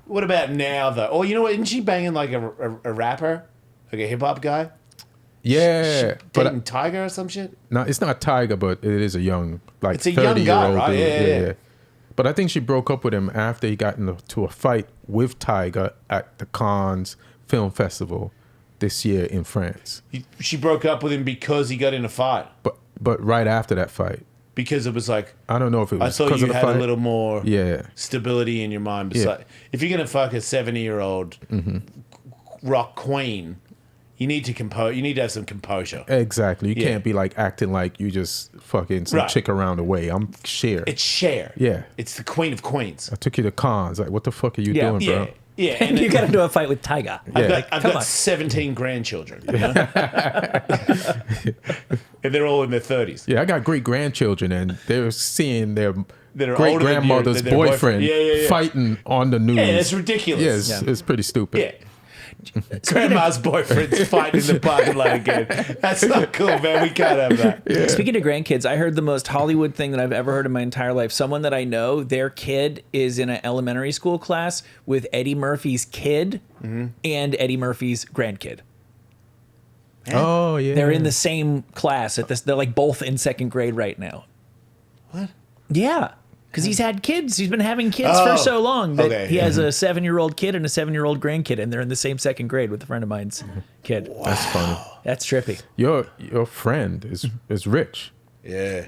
What about now though? Oh, you know what? Isn't she banging like a rapper, like a hip hop guy? Yeah, Dating but Tiger or some shit. no, it's not Tiger, but it is a young, like It's a young 30-year-old guy, right? dude. Yeah. But I think she broke up with him after he got into a fight with Tiger at the Cannes Film Festival this year in France. She broke up with him because he got in a fight. But right after that fight, Because it was like, I don't know if it I was thought because you of the had fight. a little more Yeah. stability in your mind. Besides, if you're gonna fuck a 70-year-old rock queen, you need to compose. You need to have some composure. Exactly. You Yeah. can't be like acting like you just fucking some Right. chick around the way. I'm Cher. It's Cher. Yeah. It's the queen of queens. I took you to Cannes. Like, what the fuck are you Yeah. doing, Yeah. bro? Yeah. And you got into a fight with Tyga. Yeah. I've come got on. 17 grandchildren. You know? And they're all in their 30s. Yeah, I got great grandchildren, and they're seeing their That are great older than you, grandmother's than their boyfriend. boyfriend Yeah. fighting on the news. Yeah, it's ridiculous. Yes, Yeah. it's pretty stupid. Yeah. Grandma's boyfriend's fighting in the parking lot again. That's not cool, man. We can't have that. Speaking of grandkids, I heard the most Hollywood thing that I've ever heard in my entire life. Someone that I know, their kid is in an elementary school class with Eddie Murphy's kid and Eddie Murphy's grandkid. Oh yeah. They're in the same class at this. They're like both in second grade right now. What? Yeah. Because he's had kids. He's been having kids for so long that he has a 7-year-old kid and a 7-year-old grandkid, and they're in the same second grade with a friend of mine's kid. Wow. That's funny. That's trippy. Your friend is rich. Yeah.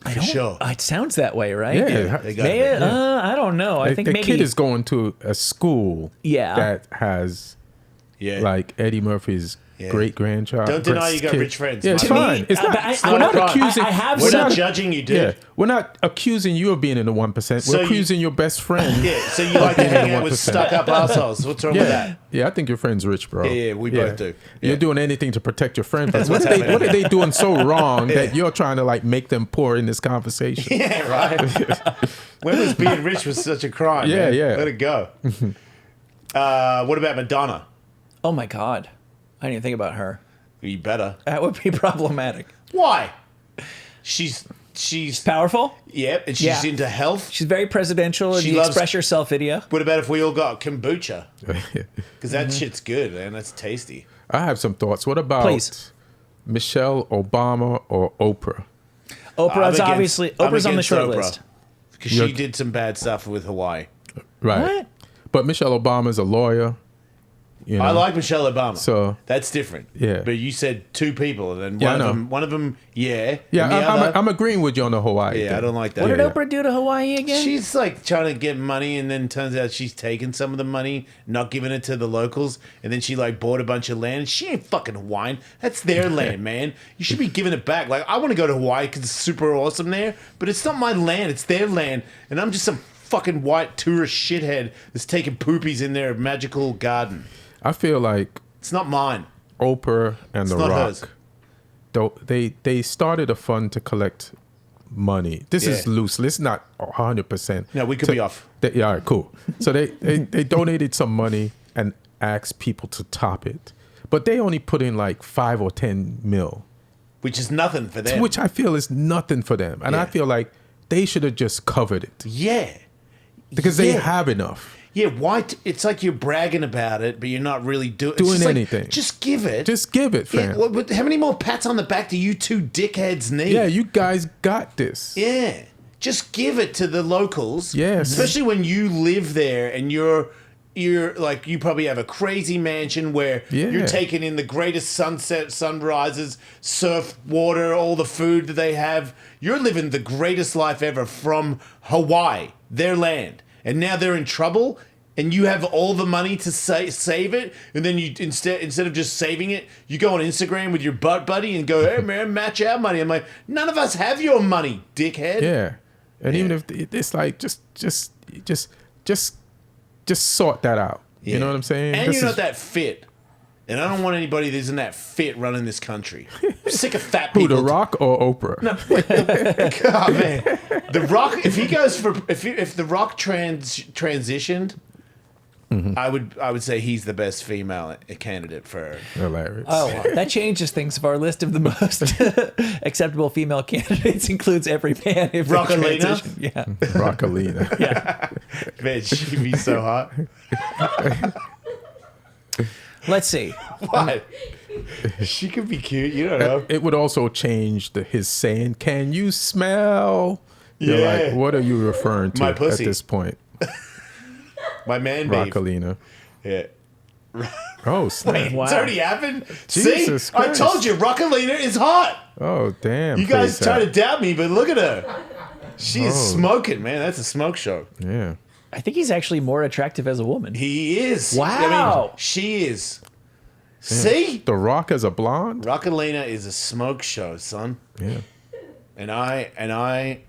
I For don't, sure. It sounds that way, right? Yeah. They got May- it. I don't know. I think the maybe kid is going to a school Yeah. that has Yeah. like Eddie Murphy's Yeah. great grandchild. Don't deny you got rich friends, Yeah, it's Mike. fine. me, It's not. I- it's I- we're not not a problem. accusing. I have We're some- not judging you, dude. Yeah, we're not accusing you of being in the 1%. So We're you- accusing your best friend. Yeah, so you like to being in hang the out with 1%. stuck-up assholes. What's wrong with Yeah, that? yeah. I think your friend's rich, bro. Yeah, we both do. Yeah. You're doing anything to protect your friend. But what's happening. what are they doing so wrong that you're trying to like make them poor in this conversation? Yeah, right. When was being rich was such a crime? Yeah, man? yeah. Let it go. What about Madonna? Oh my God. I didn't even think about her. You better. That would be problematic. Why? She's Powerful? yeah, and she's Yeah. into health. She's very presidential in She the loves- Express Yourself video. What about if we all got kombucha? Because that shit's good, man. That's tasty. I have some thoughts. What about Please. Michelle Obama or Oprah? Oprah's I'm obviously I'm Oprah's on the against short Oprah. list. Because she did some bad stuff with Hawaii. Right. What? But Michelle Obama's a lawyer. You know? I like Michelle Obama. So- that's different. Yeah. But you said two people, and then Yeah, I one of know. them, yeah. Yeah, and the other, I'm agreeing with you on the Hawaii. yeah, thing. I don't like that. What did Yeah. Oprah do to Hawaii again? She's like trying to get money, and then turns out she's taking some of the money, not giving it to the locals, and then she like bought a bunch of land. She ain't fucking Hawaiian. That's their land, man. You should be giving it back. Like I want to go to Hawaii because it's super awesome there, but it's not my land. It's their land, and I'm just some fucking white tourist shithead that's taking poopies in their magical garden. I feel like It's not mine. Oprah and The not Rock, hers. though they started a fund to collect money. This is Yeah. loose. It's not 100%. No, we could be off. Yeah, all right, cool. So they donated some money and asked people to top it, but they only put in like 5 or 10 mil, Which is nothing for them. which I feel is nothing for them, and I Yeah. feel like they should have just covered it yeah. because they Yeah. have enough. Yeah, why? It's like you're bragging about it, but you're not really doing Doing like, anything. just give it. Just give it, Yeah, fam. how many more pats on the back do you two dickheads need? Yeah, you guys got this. Yeah. Just give it to the locals. Yes. Especially when you live there and you're like you probably have a crazy mansion where Yeah. you're taking in the greatest sunset, sunrises, surf, water, all the food that they have. You're living the greatest life ever from Hawaii, their land. And now they're in trouble and you have all the money to save it, and then you instead of just saving it, you go on Instagram with your butt buddy and go, "Hey man, match our money." I'm like, none of us have your money, dickhead. Yeah, and even if it's like just sort that out. You know what I'm saying? And This you're not is- that fit. And I don't want anybody that isn't that fit running this country. I'm sick of fat Who, people. The Rock or Oprah? God, man. The Rock. If he goes for if the Rock transitioned, Mm-hmm. I would say he's the best female candidate for. Hilarious. Oh, that changes things. If our list of the most acceptable female candidates includes every man, if they Rockalina? transition. Yeah, Rockalina. yeah. Man, she'd be so hot. Let's see. What? She could be cute. You don't know. It would also change his saying, "Can you smell?" You're Yeah. like, what are you referring to My at pussy. this point? My man babe. Rockalina. Yeah. Oh, snap. Wait, Wow. it's already happened? Jesus See? I Christ. told you, Rockalina is hot. Oh, damn. You guys face try to app. doubt me, but look at her. She is Oh. smoking, man. That's a smoke show. Yeah. I think he's actually more attractive as a woman. He is. Wow. I mean, she is. See? The Rock as a blonde? Rockalina is a smoke show, son. Yeah. And I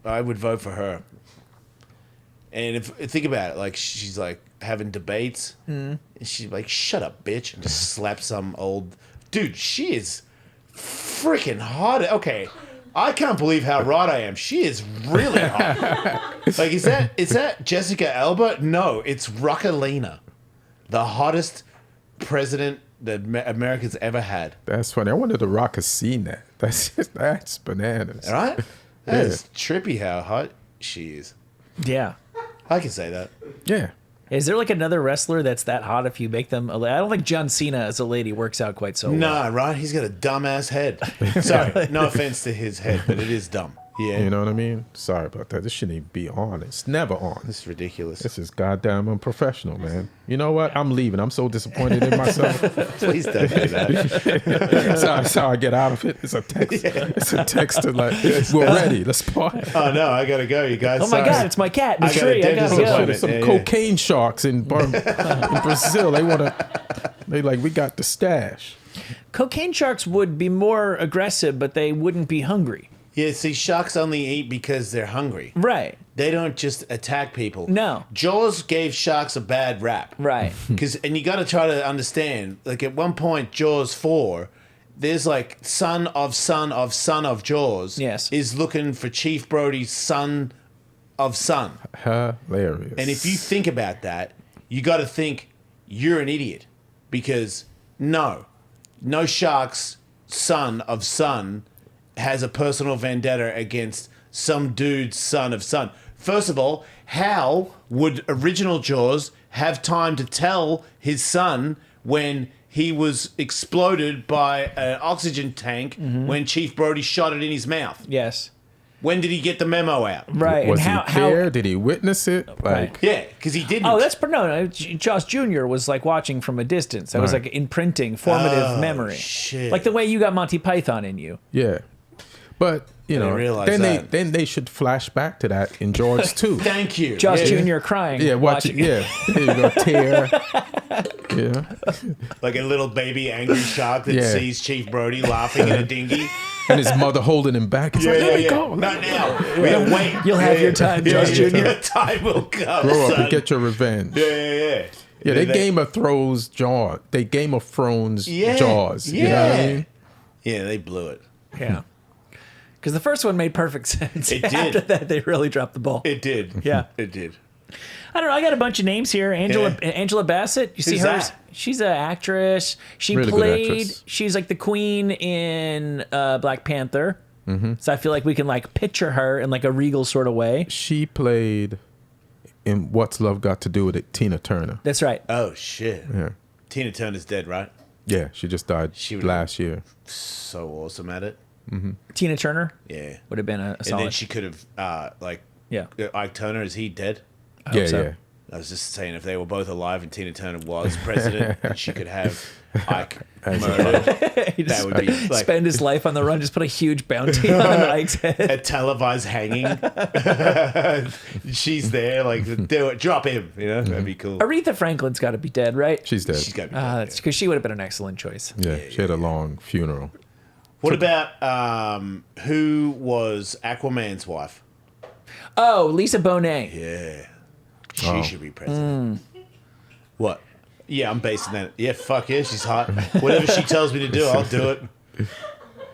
would vote for her. And if think about it, like she's like having debates, and she's like, "Shut up, bitch!" and just slap some old dude. She is freaking hot. Okay, I can't believe how right I am. She is really hot. Like, is that Jessica Alba? No, it's Rockalina, the hottest president that America's ever had. That's funny. I wonder if The Rock has seen that. That's bananas. All right, that is trippy how hot she is. Yeah. I can say that. Yeah. Is there like another wrestler that's that hot if you make them? I don't think John Cena as a lady works out quite so well. Nah, right? He's got a dumbass head. Sorry, no offense to his head, but it is dumb. Yeah. You know what I mean? Sorry about that. This shouldn't even be on. It's never on. This is ridiculous. This is goddamn unprofessional, man. You know what? I'm leaving. I'm so disappointed in myself. Please don't do that. That's how I get out of it. It's a text. It's a text to like, we're ready. Let's party. Oh, no, I got to go, you guys. Oh my God, it's my cat in the I got a tree. I dentist gotta go. appointment. Some Yeah, cocaine sharks in Brazil. They like, we got the stash. Cocaine sharks would be more aggressive, but they wouldn't be hungry. Yeah, see, sharks only eat because they're hungry. Right. They don't just attack people. No. Jaws gave sharks a bad rap. Right. And you got to try to understand, like at one point, Jaws 4, there's like son of Jaws Yes. is looking for Chief Brody's son of son. Hilarious. And if you think about that, you got to think you're an idiot because no shark's son of son has a personal vendetta against some dude's son of son. First of all, how would original Jaws have time to tell his son when he was exploded by an oxygen tank when Chief Brody shot it in his mouth? Yes. When did he get the memo out? Right. was and he there? Did he witness it? Right. Like, Yeah, because he didn't. Oh, that's no. Josh Jr. was like watching from a distance. That was Right. like imprinting formative memory, shit. like the way you got Monty Python in you. yeah. But you didn't know, realize then that. they should flash back to that in George too. Thank you. Josh Yeah. Jr. crying. Yeah, watching. Yeah, there you go. Tear. Yeah. Like a little baby angry shark that Yeah. sees Chief Brody laughing in a dinghy. And his mother holding him back. He's like, let me go. Not now. We gotta wait. You'll have your time, Josh Jr. The time will come. Grow up son. and get your revenge. Yeah. Yeah, they Game of Thrones Jaws. They Game of Thrones Yeah. Jaws. Yeah. You know what I mean? Yeah, they blew it. Yeah. Because the first one made perfect sense. It did. After that, they really dropped the ball. It did. Yeah. It did. I don't know. I got a bunch of names here. Angela Bassett. You see Who's her? that? She's an actress. She Really good played. actress. She's like the queen in Black Panther. Mm-hmm. So I feel like we can like picture her in like a regal sort of way. She played in What's Love Got to Do with It, Tina Turner. That's right. Oh, shit. Yeah. Tina Turner's dead, right? Yeah, she just died She would've- last year. So awesome at it. Tina Turner Yeah. would have been a And solid. then she could have, Yeah. Ike Turner, is he dead? Yeah, so. yeah. I was just saying, if they were both alive and Tina Turner was president, and she could have Ike As a murdered, He that just would be like spend his life on the run. Just put a huge bounty on Ike's head. a televised hanging. She's there, like, do it, drop him. You know, that'd be cool. Aretha Franklin's got to be dead, right? She's dead. She's got to be. That's because she would have been an excellent choice. yeah, she had a long funeral. What about who was Aquaman's wife? Oh, Lisa Bonet. Yeah, she should be president. What? Yeah, I'm basing that. Yeah, fuck yeah, she's hot. Whatever she tells me to do, I'll do it.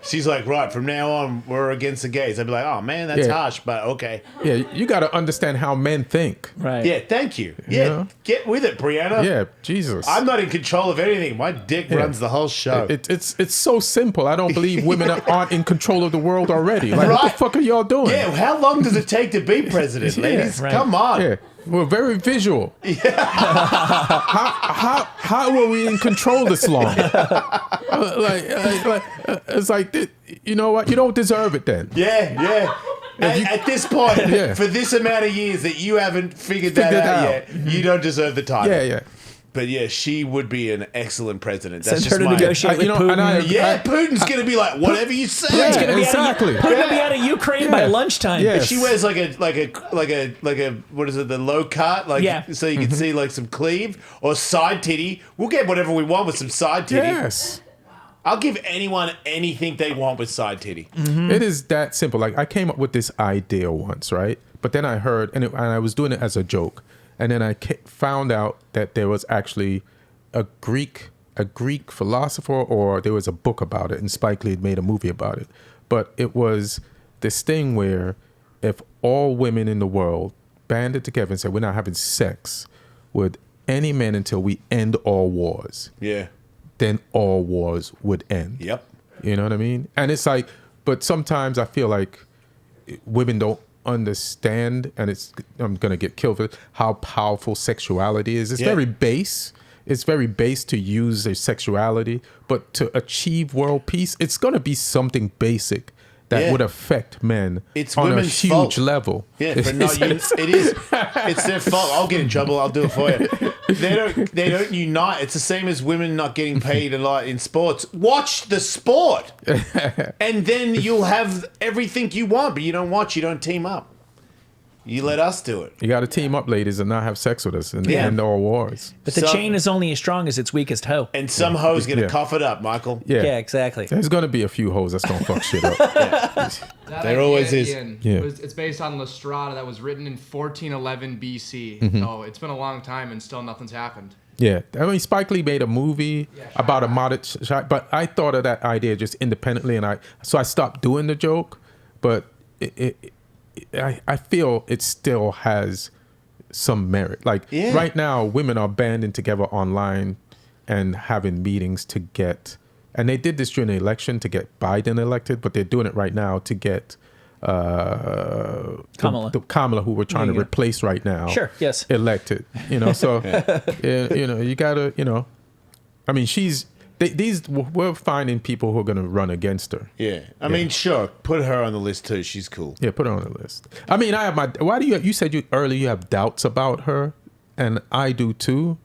She's like, right, from now on, we're against the gays. I'd be like, oh man, that's Yeah. harsh, but okay. Yeah, you got to understand how men think. Right. Yeah, thank you. Yeah, Yeah. get with it, Brianna. Yeah, Jesus. I'm not in control of anything. My dick runs the whole show. It's so simple. I don't believe women aren't in control of the world already. Like, what Right. the fuck are y'all doing? Yeah, how long does it take to be president, ladies? right. Come on. Yeah, we're very visual. how were we in control this long? It's like, you know what? You don't deserve it then. Yeah. At this point, Yeah. for this amount of years that you haven't figured that out yet, you don't deserve the title. Yeah. But yeah, she would be an excellent president. That's Send just her to my... negotiate with Putin. and I- Yeah, Putin's going to be like, whatever you say. Putin's gonna be exactly. Putin will be out of Ukraine by Yeah. lunchtime. Yeah. She wears like a what is it, the low cut, like Yeah. so you can see like some cleave or side titty. We'll get whatever we want with some side titty. Yes. I'll give anyone anything they want with side titty. It is that simple. Like, I came up with this idea once, right? But then I heard, and I was doing it as a joke, and then I found out that there was actually a Greek philosopher, or there was a book about it, and Spike Lee had made a movie about it. But it was this thing where if all women in the world banded together and said, we're not having sex with any men until we end all wars, Yeah. then all wars would end. Yep. You know what I mean? And it's like, but sometimes I feel like women don't understand, and I'm gonna get killed for it, how powerful sexuality is. It's very base. It's very base to use their sexuality, but to achieve world peace, it's gonna be something basic that would affect men It's on a women's huge fault. level. Yeah, for not it is. It's their fault. I'll get in trouble. I'll do it for you. They don't unite. It's the same as women not getting paid a lot in sports. Watch the sport, and then you'll have everything you want. But you don't watch. You don't team up. You let us do it. You got to team up, ladies, and not have sex with us and end all wars. But the chain is only as strong as its weakest hoe. And some hoes gonna cough it up, Michael. Yeah, exactly. There's going to be a few hoes that's going to fuck shit up. That There always is. Ian, Yeah. it's based on La Strada that was written in 1411 BC. So it's been a long time and still nothing's happened. Yeah, I mean, Spike Lee made a movie about a modded shot, but I thought of that idea just independently, and I stopped doing the joke. But I feel it still has some merit. Like right now, women are banding together online and having meetings to get, and they did this during the election to get Biden elected, but they're doing it right now to get Kamala. the Kamala, who we're trying to replace right now. Sure, yes. Elected. You know, so you know, you gotta, you know, I mean, we're finding people who are gonna run against her. Yeah, I mean, sure, put her on the list too. She's cool. Yeah, put her on the list. I mean, I have my. Why do you said earlier you have doubts about her, and I do too.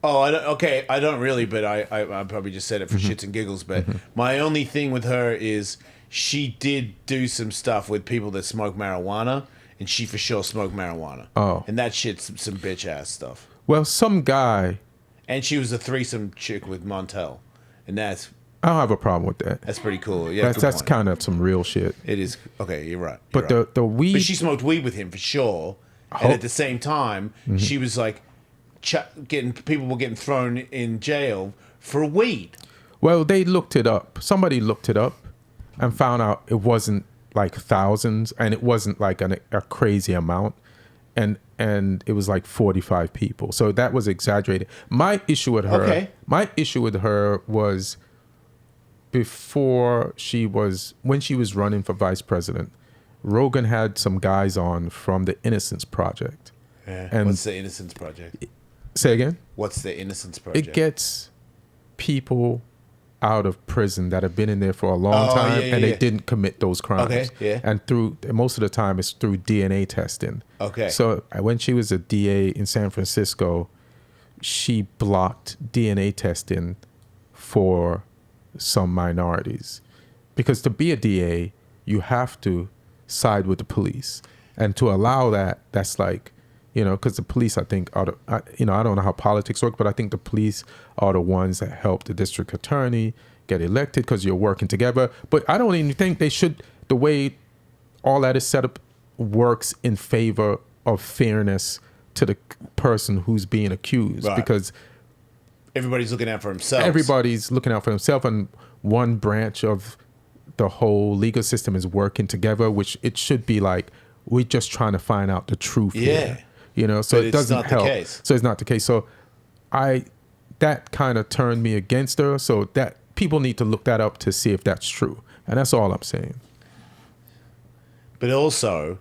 Oh, I don't really, but I probably just said it for shits and giggles. But my only thing with her is she did do some stuff with people that smoke marijuana, and she for sure smoked marijuana. Oh. And that shit's some bitch ass stuff. Well, some guy. And she was a threesome chick with Montel, and that's I don't have a problem with that. pretty cool. Yeah, That's kind of some real shit. It is okay. You're right. But the weed. But she smoked weed with him for sure. And at the same time, she was like, people were getting thrown in jail for weed. Well, they looked it up. Somebody looked it up and found out it wasn't like thousands, and it wasn't like a crazy amount, and it was like 45 people. So that was exaggerated. My issue with her. My issue with her was when she was running for vice president. Rogan had some guys on from the Innocence Project. Yeah. And What's the Innocence Project? Say again? What's the Innocence Project? It gets people out of prison that have been in there for a long time and they didn't commit those crimes. Okay, yeah. And most of the time it's through DNA testing. Okay. So when she was a DA in San Francisco, she blocked DNA testing for some minorities. Because to be a DA, you have to side with the police. And to allow that, that's like, you know, because the police, I think, I don't know how politics work, but I think the police are the ones that help the district attorney get elected because you're working together. But I don't even think they should, the way all that is set up works in favor of fairness to the person who's being accused. Right. Because everybody's looking out for themselves. everybody's looking out for themselves, and one branch of the whole legal system is working together, which it should be like, we're just trying to find out the truth here. You know, so But it it's doesn't not the help. case. So it's not the case. So that kind of turned me against her. So that people need to look that up to see if that's true. And that's all I'm saying. But also,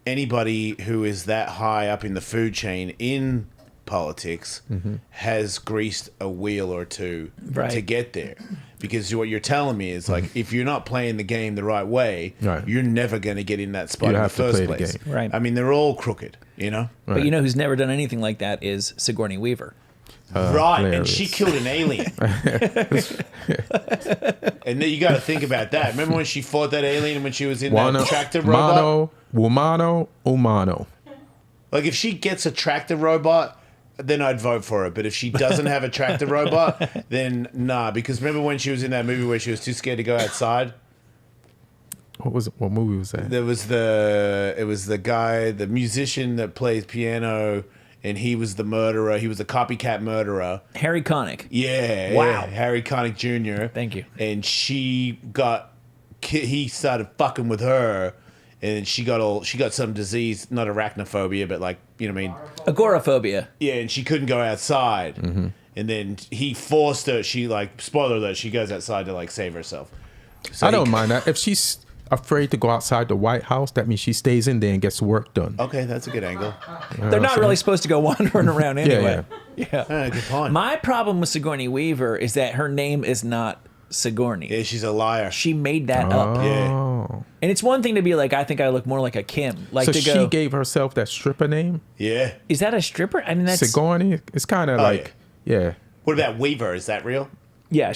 anybody who is that high up in the food chain in politics has greased a wheel or two to get there. Because what you're telling me is, like, if you're not playing the game the right way, you're never going to get in that spot You in the have to first play the place. game. Right. I mean, they're all crooked, you know? But you know who's never done anything like that is Sigourney Weaver. Right, and hilarious. she killed an alien. And then you got to think about that. Remember when she fought that alien when she was in that tractor robot? Umano. Like, if she gets a tractor robot, then I'd vote for her. But if she doesn't have a tractor robot, then nah. Because remember when she was in that movie where she was too scared to go outside? What movie was that? It was the guy, the musician that plays piano, and he was the murderer. He was the copycat murderer. Harry Connick. Yeah. Wow. Yeah, Harry Connick Jr. Thank you. And he started fucking with her, and she got some disease, not arachnophobia, but like, you know what I mean? Agoraphobia. Yeah, and she couldn't go outside. Mm-hmm. And then he forced her, she like, spoiler alert, she goes outside to like save herself. So I don't mind that. If she's, afraid to go outside the White House, that means she stays in there and gets work done. Okay, that's a good angle. They're not really supposed to go wandering around anyway. Yeah. Good point. My problem with Sigourney Weaver is that her name is not Sigourney. Yeah, she's a liar. She made that up. Oh. And it's one thing to be like, I think I look more like a Kim. Like So to she go, gave herself that stripper name? Yeah. is that a stripper? I mean, that's Sigourney? It's kind of like, yeah. What about Weaver? Is that real? yeah.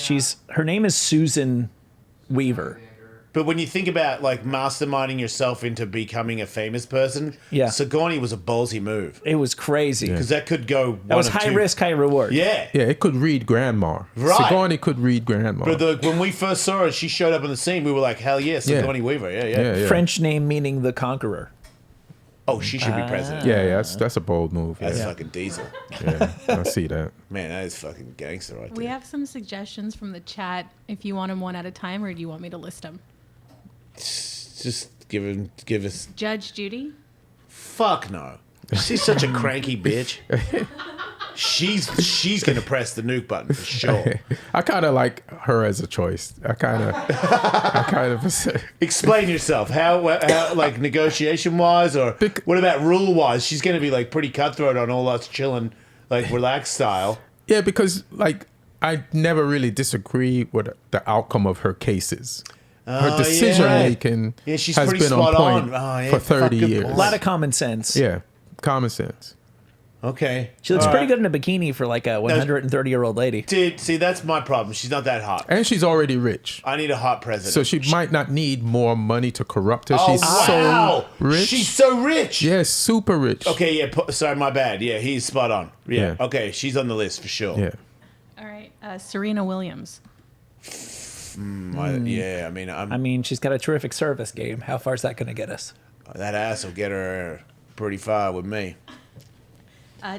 Her name is Susan Weaver. But when you think about like masterminding yourself into becoming a famous person, Yeah. Sigourney was a ballsy move It was crazy. because that could go. That was high risk, high reward. Yeah. Yeah, it could read grandma. Right. Sigourney could read grandma. But when we first saw her, she showed up on the scene. We were like, hell yeah, Sigourney Weaver. Yeah. yeah. French name meaning the conqueror. Oh, she should be president. Yeah, that's a bold move. That's Yeah, fucking diesel. yeah, I see that. Man, that is fucking gangster right there. We have some suggestions from the chat. If you want them one at a time, or do you want me to list them? Just give us. Judge Judy. Fuck no. She's such a cranky bitch. She's gonna press the nuke button for sure. I kind of like her as a choice. I kind of. Explain yourself. How like negotiation wise, or what about rule wise? She's gonna be like pretty cutthroat on all us chilling, like relaxed style. Yeah, because like I never really disagree with the outcome of her cases. Her decision making she's has pretty been on spot point on. for 30 good years. point. A lot of common sense. Yeah, common sense. Okay. She looks All pretty right. good in a bikini for like a 130-year-old lady. Dude, see, that's my problem. She's not that hot. And she's already rich. I need a hot president. So she might not need more money to corrupt her. Oh, She's wow. so rich. She's so rich. Yeah, super rich. Okay, yeah. Sorry, my bad. Yeah, he's spot on. Yeah. Yeah. Okay, she's on the list for sure. Yeah. All right. Serena Williams. Yeah, I mean, she's got a terrific service game. How far is that going to get us? that ass will get her pretty far with me.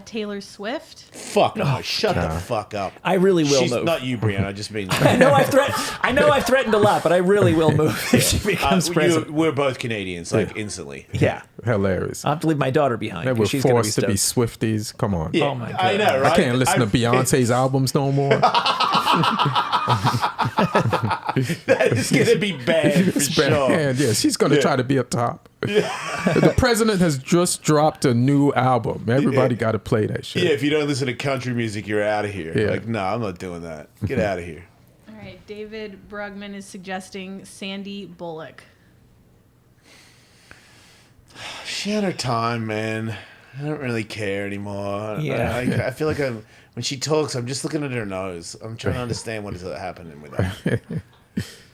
Taylor Swift. Fuck no! Shut the fuck up. I really will She's move. not you, Brianna. I just mean. I know I've threatened a lot, but I really will move if she becomes president. We're both Canadians, like instantly. Yeah. Hilarious. I'll have to leave my daughter behind. They 'cause were she's gonna forced to be stoked. Swifties. Come on. Yeah, Oh my God. I know, right? I can't listen to Beyonce's albums no more. That is gonna be bad for It's sure. bad. Yeah, she's going to try to be up top. The president has just dropped a new album. Everybody got to play that shit. Yeah, if you don't listen to country music, you're out of here. Yeah. Like, no, I'm not doing that. Get out of here. All right. David Brugman is suggesting Sandy Bullock. She had her time, man. I don't really care anymore. Yeah. I feel like when she talks, I'm just looking at her nose. I'm trying to understand what is happening with her.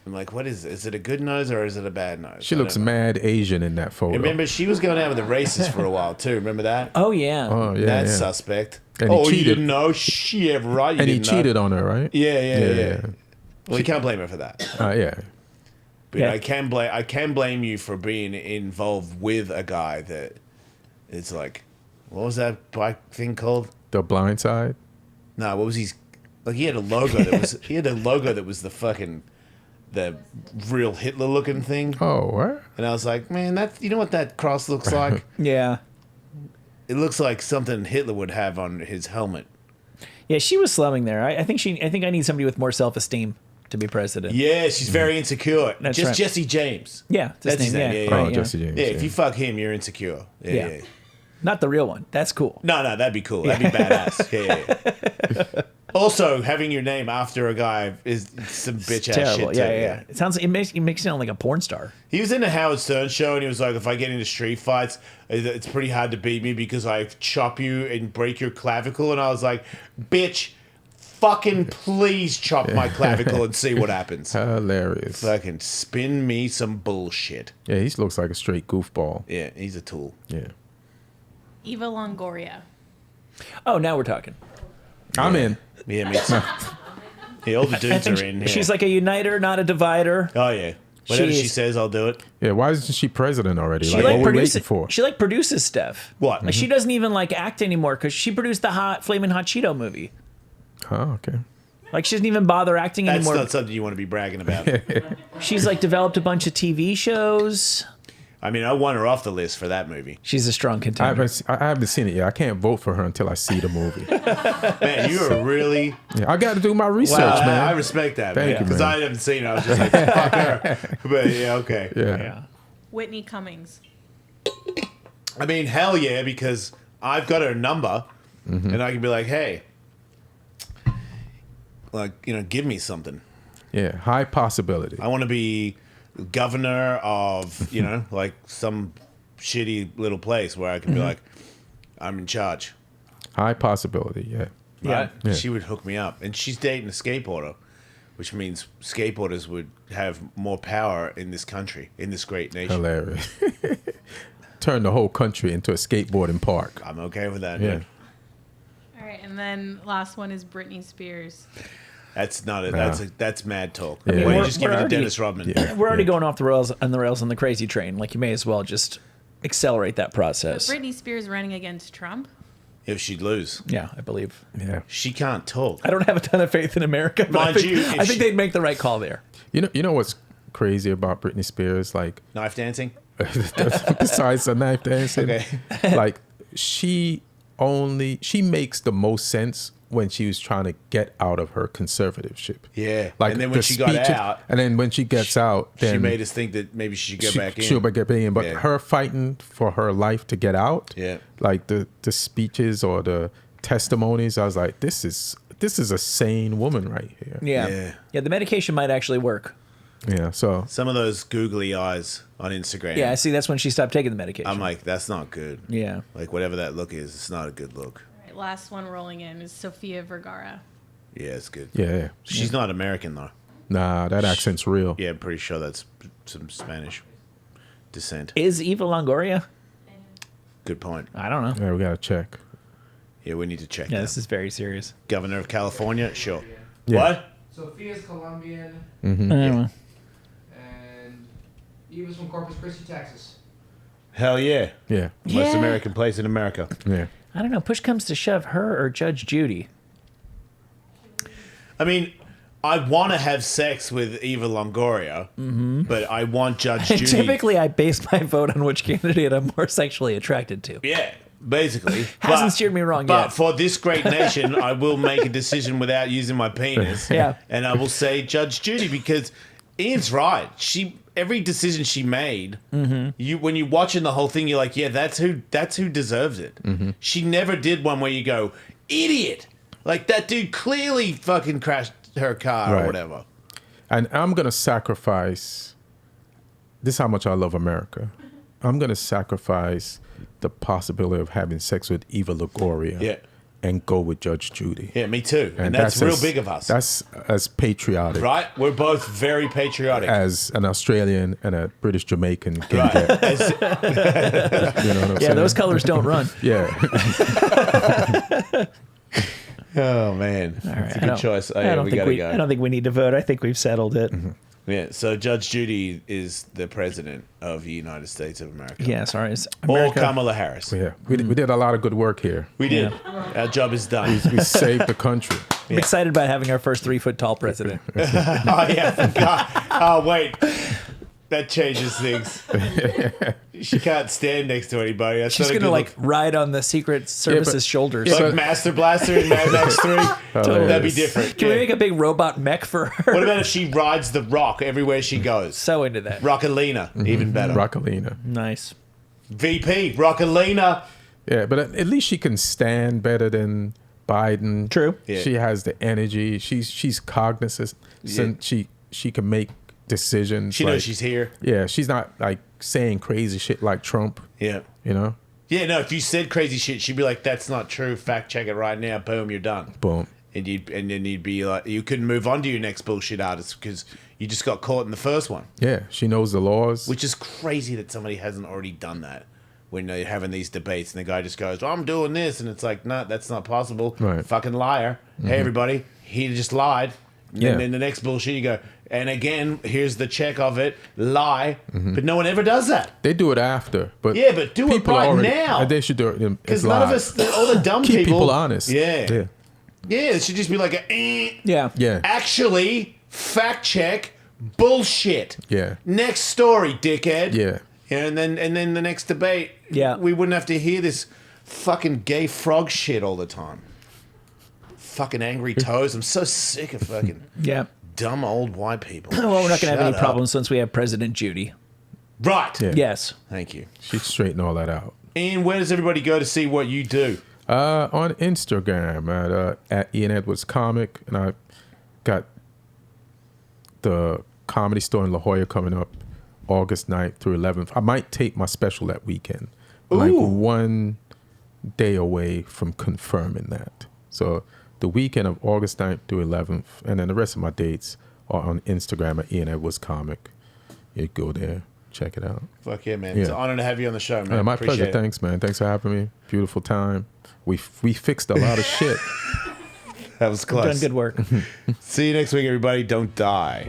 I'm like, what is it? Is it a good nose or is it a bad nose? She I looks don't know. mad Asian in that photo. Remember, she was going out with the racists for a while too. Remember that? Oh yeah. Oh, yeah. That's yeah. suspect. And he You cheated. didn't know? Shit, right? You And he didn't know. cheated on her, right? Yeah. Well, you can't blame her for that. Yeah. But Yeah. I can blame you for being involved with a guy that it's like, what was that bike thing called? The Blind Side. No, what was he? Like he had a logo that was the real Hitler looking thing, Oh, what? and I was like, man, you know what that cross looks like? Yeah. It looks like something Hitler would have on his helmet. Yeah, she was slumming there. I think I need somebody with more self-esteem to be president. Yeah, she's very insecure. That's Just right. Jesse James. Yeah, That's his name. Yeah, Oh, right, Jesse James. Yeah, if you fuck him, you're insecure. Yeah. Yeah. Not the real one. That's cool. No, that'd be cool. That'd be badass. Yeah. Also, having your name after a guy is some bitch ass Terrible. shit. Yeah, too, yeah. It makes you sound like a porn star. He was in the Howard Stern show, and he was like, "If I get into street fights, it's pretty hard to beat me because I chop you and break your clavicle." And I was like, "Bitch, fucking please chop my clavicle and see what happens." Hilarious. Fucking spin me some bullshit. Yeah, he looks like a straight goofball. Yeah, he's a tool. Yeah. Eva Longoria. Oh, now we're talking. I'm in. Yeah, me too. Yeah, all the I dudes think are in here. she's like a uniter, not a divider. Oh yeah. Whatever she is- says, I'll do it. Yeah, why isn't she president already? She Like, like what are we produces. waiting for? She like produces stuff. What? Like, she doesn't even like act anymore because she produced the Flamin' Hot Cheeto movie. Oh, okay. Like she doesn't even bother acting That's anymore. not something you want to be bragging about. She's like developed a bunch of TV shows. I mean, I want her off the list for that movie. She's a strong contender. I haven't seen it yet. I can't vote for her until I see the movie. Man, you are really... Yeah, I got to do my research, Wow, man. I respect that, Thank you, because man. I haven't seen it. I was just like, fuck her. But yeah, okay. Yeah. Whitney Cummings. I mean, hell yeah, because I've got her number, and I can be like, hey, like, you know, give me something. Yeah, high possibility. I want to be governor of, you know, like some shitty little place where I can be like, I'm in charge. High possibility, yeah. Right? Yeah. She would hook me up. And she's dating a skateboarder, which means skateboarders would have more power in this country, in this great nation. Hilarious. Turn the whole country into a skateboarding park. I'm okay with that, Yeah. dude. All right, and then last one is Britney Spears. That's not it. That's mad talk. Yeah. Why don't We're- you just give we're it to already- Dennis Rodman? Yeah. We're already going off the rails on the crazy train. Like, you may as well just accelerate that process. Britney Spears running against Trump. If she'd lose. Yeah, I believe. Yeah. She can't talk. I don't have a ton of faith in America, but Mind you, if I think she- they'd make the right call there. You know what's crazy about Britney Spears? Like, Knife dancing? besides the knife dancing, Okay. like she makes the most sense when she was trying to get out of her conservatorship. Yeah. Like, And then when the she got speeches- out, and then when she gets out, then she made us think that maybe she should go back in. She'll get back in, but Yeah. her fighting for her life to get out, Yeah. like the speeches or the testimonies, I was like, this is a sane woman right here. Yeah. Yeah. The medication might actually work. Yeah. So Some of those googly eyes on Instagram. Yeah, see, that's when she stopped taking the medication. I'm like, that's not good. yeah. Like, whatever that look is, it's not a good look. All right, last one rolling in is Sofia Vergara. Yeah, it's good. yeah. She's not American, though. Nah, that accent's real. Yeah, I'm pretty sure that's some Spanish descent. Is Eva Longoria? Good point. I don't know. Yeah, we gotta check. Yeah, we need to check Yeah, that. this is very serious. Governor of California? Sure. Yeah. What? Sophia's Colombian, Anyway. and Eva's from Corpus Christi, Texas. Hell yeah. Yeah. Most Yeah. American place in America. Yeah. I don't know. Push comes to shove, her or Judge Judy. I mean, I want to have sex with Eva Longoria, but I want Judge Judy. Typically, I base my vote on which candidate I'm more sexually attracted to. Yeah, basically. Hasn't steered me wrong but yet. for this great nation, I will make a decision without using my penis. Yeah. And I will say Judge Judy, because Ian's right. Every decision she made, when you're watching the whole thing, you're like, yeah, that's who deserves it. She never did one where you go, idiot. Like, that dude clearly fucking crashed her car or Right. whatever. And I'm gonna sacrifice. This is how much I love America. I'm gonna sacrifice the possibility of having sex with Eva Longoria. Yeah. And go with Judge Judy. Yeah, me too. And that's real big of us. That's as patriotic Right? We're both very patriotic. as an Australian and a British Jamaican can Right. get. As- You know what I'm Yeah, saying? those colors don't run. Yeah. oh, man. That's a good choice. Oh, I yeah, don't we think got to we. go. I don't think we need to vote. I think we've settled it. Yeah, so Judge Judy is the president of the United States of America. Yeah, sorry. It's Or America. Kamala Harris. Yeah. We did a lot of good work here. We did. Our job is done. We saved the country. I'm excited about having our first 3 foot tall president. Oh, yeah, I forgot. Oh, wait. That changes things. She can't stand next to anybody. That's She's not a gonna good like look. ride on the Secret Service's shoulders. Like Master Blaster in Mad Max 3. That'd be different. Can Yeah. we make a big robot mech for her? What about if she rides the rock everywhere she goes? So into that. Rockalina, even better. Rockalina. Nice. VP, Rockalina. Yeah, but at least she can stand better than Biden. True. Yeah. She has the energy. She's cognizant. Yeah. She can make decisions. She knows she's here. Yeah, she's not like saying crazy shit like Trump. Yeah. You know? Yeah, no, if you said crazy shit, she'd be like, that's not true. Fact check it right now. Boom, you're done. Boom. And then you'd be like, you couldn't move on to your next bullshit artist because you just got caught in the first one. Yeah, she knows the laws. Which is crazy that somebody hasn't already done that when they're having these debates and the guy just goes, well, I'm doing this. And it's like, no, that's not possible. Right. Fucking liar. Hey, everybody, he just lied. And Yeah. then the next bullshit, you go, and again, here's the check of it, lie. But no one ever does that. They do it after, but Yeah, but do it people right already- now. They should do it. Because none of us, all the dumb keep people. people honest. Yeah. Yeah, it should just be like Yeah. Yeah. actually, fact check, bullshit. Yeah. Next story, dickhead. Yeah. Yeah, and then the next debate, Yeah. we wouldn't have to hear this fucking gay frog shit all the time. Fucking angry toes. I'm so sick of fucking Yeah. dumb old white people. Well, we're not going to have any Shut up. problems since we have President Judy. Right. Yeah. Yes. Thank you. She straightened all that out. Ian, where does everybody go to see what you do? On Instagram at Ian Edwards Comic, and I got the Comedy Store in La Jolla coming up August 9th through 11th. I might tape my special that weekend. Like Ooh. 1 day away from confirming that. So the weekend of August 9th through 11th, and then the rest of my dates are on Instagram at Ian Edwards Comic. You go there, check it out. Fuck yeah, man. It's an honor to have you on the show, man. My Appreciate pleasure. it. Thanks, man. Thanks for having me. Beautiful time. We fixed a lot of shit. That was close. Done good work. See you next week, everybody. Don't die.